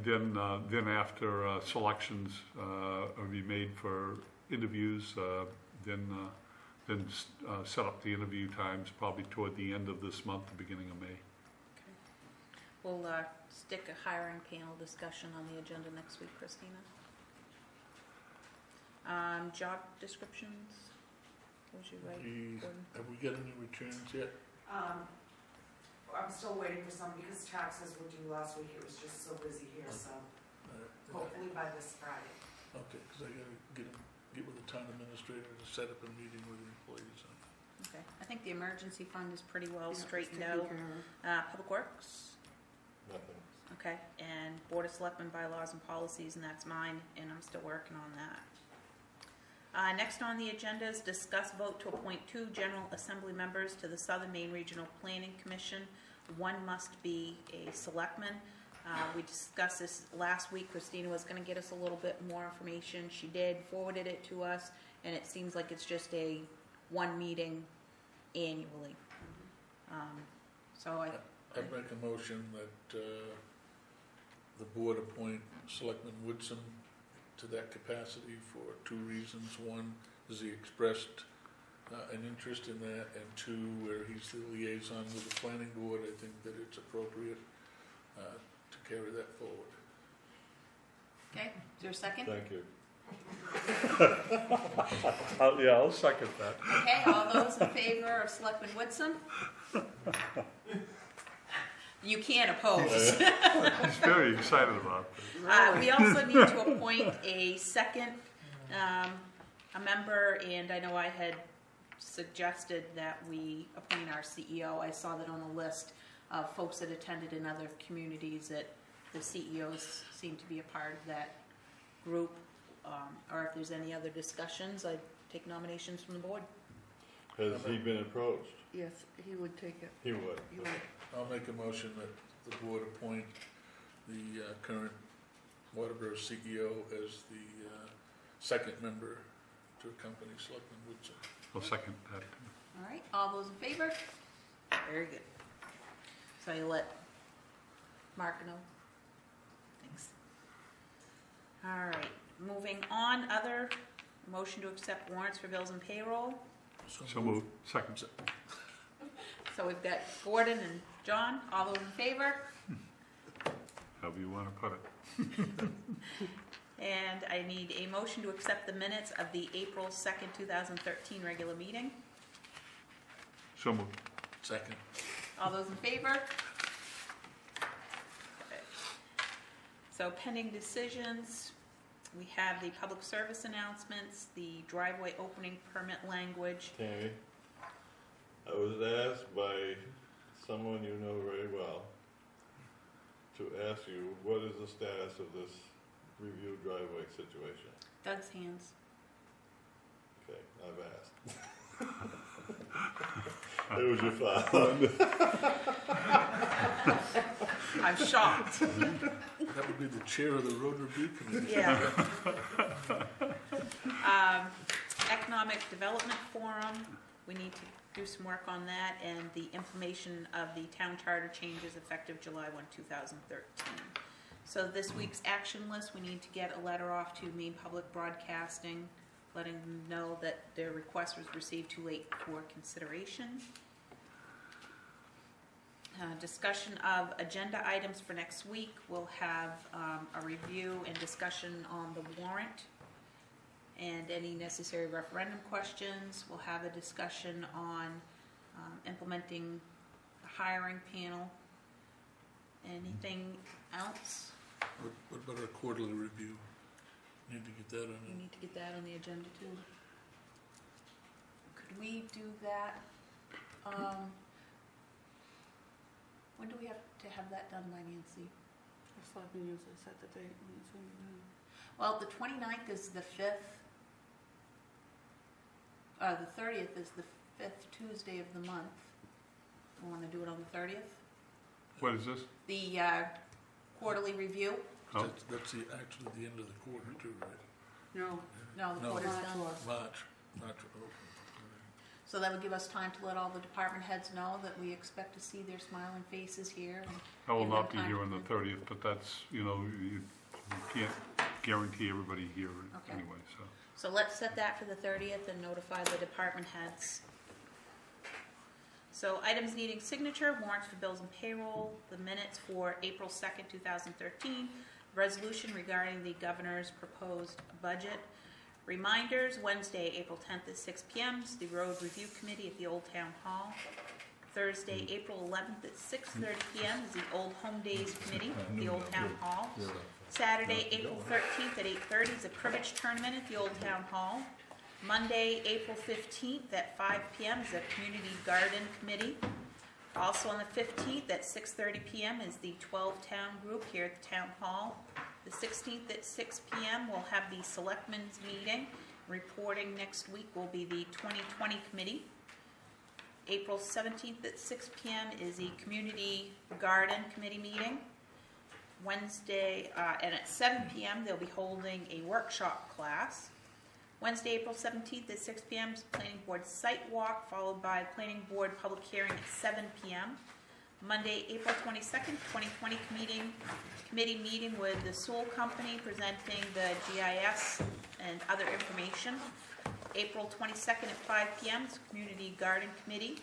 then after selections are be made for interviews, then set up the interview times probably toward the end of this month, the beginning of May. Okay. We'll stick a hiring panel discussion on the agenda next week, Christina. Job descriptions, what was you writing? Have we got any returns yet? I'm still waiting for some because taxes were due last week. It was just so busy here, so hopefully by this Friday. Okay, because I gotta get with the town administrator to set up a meeting with the employees. Okay, I think the emergency fund is pretty well Yeah, straightened it's taken out. care of. Public Works, Nothing. okay, and Board of Selectmen bylaws and policies, and that's mine, and I'm still working on that. Next on the agenda is discuss vote to appoint 2 General Assembly members to the Southern Maine Regional Planning Commission. One must be a selectman. We discussed this last week. Christina was going to get us a little bit more information. She did, forwarded it to us, and it seems like it's just one meeting annually. So I'd make a motion that the board appoint Selectman Woodson to that capacity for 2 reasons. One is he expressed an interest in that, and 2, where he's the liaison with the planning board, I think that it's appropriate to carry that forward. okay, is there a second? Thank you. I'll second that. Okay, all those in favor of Selectman Woodson? You can't oppose. He's very excited about this. We also need to appoint a second, a member, and I know I had suggested that we appoint our CEO. I saw that on the list of folks that attended in other communities that the CEOs seem to be a part of that group. Or if there's any other discussions, I'd take nominations from the board. Has he been approached? Yes, he would take it. He would. He would. I'll make a motion that the board appoint the current Waterboro CEO as the second member to accompany Selectman Woodson. I'll second that. All right, all those in favor? Very good. So you let Mark know. Thanks. All right, moving on, other motion to accept warrants for bills and payroll. So moved. Second. So we've got Gordon and John, all those in favor? However you want to put it. And I need a motion to accept the minutes of the April 2nd, 2013 regular meeting. So moved. Second. All those in favor? Okay. So pending decisions, We have the public service announcements, the driveway opening permit language. Tammy, I was asked by someone you know very well to ask you, what is the status of this review driveway situation? Doug's hands. Okay, I've asked. It was your file. I'm shocked. That would be the chair of the road review committee. Yeah. Economic Development Forum, we need to do some work on that, and the implementation of the town charter changes effective July 1, 2013. So this week's action list, we need to get a letter off to Maine Public Broadcasting, letting them know that their request was received too late for consideration. Discussion of agenda items for next week. We'll have a review and discussion on the warrant and any necessary referendum questions. We'll have a discussion on implementing the hiring panel. Anything else? What about our quarterly review? Need to get that on You it. need to get that on the agenda too. Could we do that? When do we have to have that done by, Nancy? The selectmen usually set the date when it's going to be done. Well, the 29th is the 5th. The 30th is the 5th Tuesday of the month. We want to do it on the 30th? What is this? The quarterly review? Oh. That's actually the end of the quarter too, right? No, No, the No. quarter's March done. was. March. So that would give us time to let all the department heads know that we expect to see their smiling faces here. And I will give not them be here time on the to- 30th, but that's, you can't guarantee everybody here Okay. anyway, so. So let's set that for the 30th and notify the department heads. So items needing signature, warrants for bills and payroll, the minutes for April 2nd, 2013, resolution regarding the governor's proposed budget. Reminders, Wednesday, April 10th at 6 p.m. is the road review committee at the Old Town Hall. Thursday, April 11th at 6:30 p.m. is the Old Home Days committee at the Old Town Hall. Saturday, April 13th at 8:30 is a cribbage tournament at the Old Town Hall. Monday, April 15th at 5 p.m. is a community garden committee. Also on the 15th at 6:30 p.m. is the 12-town group here at the Town Hall. The 16th at 6 p.m. we'll have the Selectmen's meeting. Reporting next week will be the 2020 committee. April 17th at 6 p.m. is the community garden committee meeting. Wednesday, and at 7 p.m. they'll be holding a workshop class. Wednesday, April 17th at 6 p.m. is planning board site walk, followed by planning board public hearing at 7 p.m. Monday, April 22nd, 2020 committee meeting with the Sewell Company presenting the GIS and other information. April 22nd at 5 p.m. is Community Garden Committee.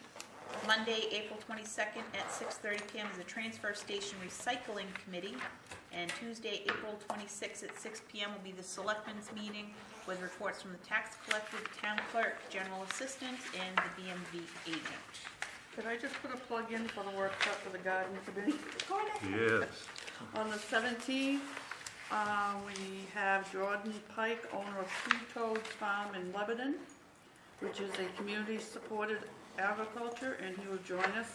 Monday, April 22nd at 6:30 p.m. is the Transfer Station Recycling Committee. And Tuesday, April 26th at 6 p.m. will be the Selectmen's meeting with reports from the tax collector, the town clerk, general assistant, and the BMV agent. could I just put a plug in for the workshop for the garden committee? Yes. On the 17th, we have Jordan Pike, owner of Two Toads Farm in Lebanon, which is a community-supported agriculture, and he will join us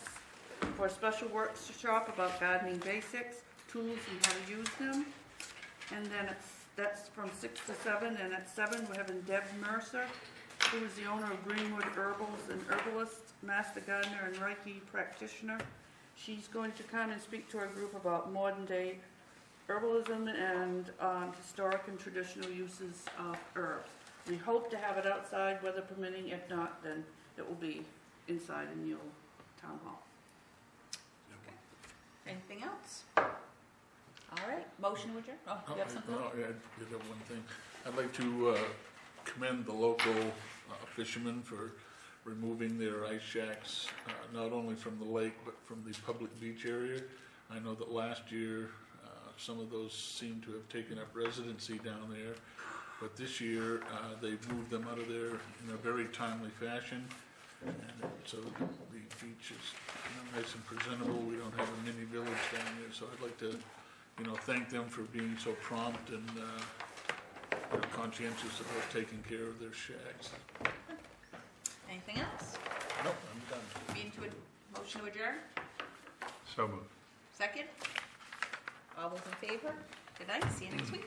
for a special workshop about gardening basics, tools, and how to use them. And then that's from 6 to 7, and at 7 we're having Deb Mercer, who is the owner of Greenwood Herbals, an herbalist, master gardener, and Reiki practitioner. She's going to come and speak to our group about modern-day herbalism and historic and traditional uses of herbs. We hope to have it outside, weather permitting. If not, then it will be inside in the old town hall. Anything else? All right, motion to adjourn. Oh, you have something? No, I did have one thing. I'd like to commend the local fishermen for removing their ice shacks, not only from the lake, but from the public beach area. I know that last year, some of those seem to have taken up residency down there, but this year, they've moved them out of there in a very timely fashion. And so the beach is nice and presentable. We don't have a mini village down there, so I'd like to, thank them for being so prompt and they're conscientious about taking care of their shacks. Anything else? Nope, I'm done. Be into a motion to adjourn? So moved. Second? All those in favor? Good night, see you next week.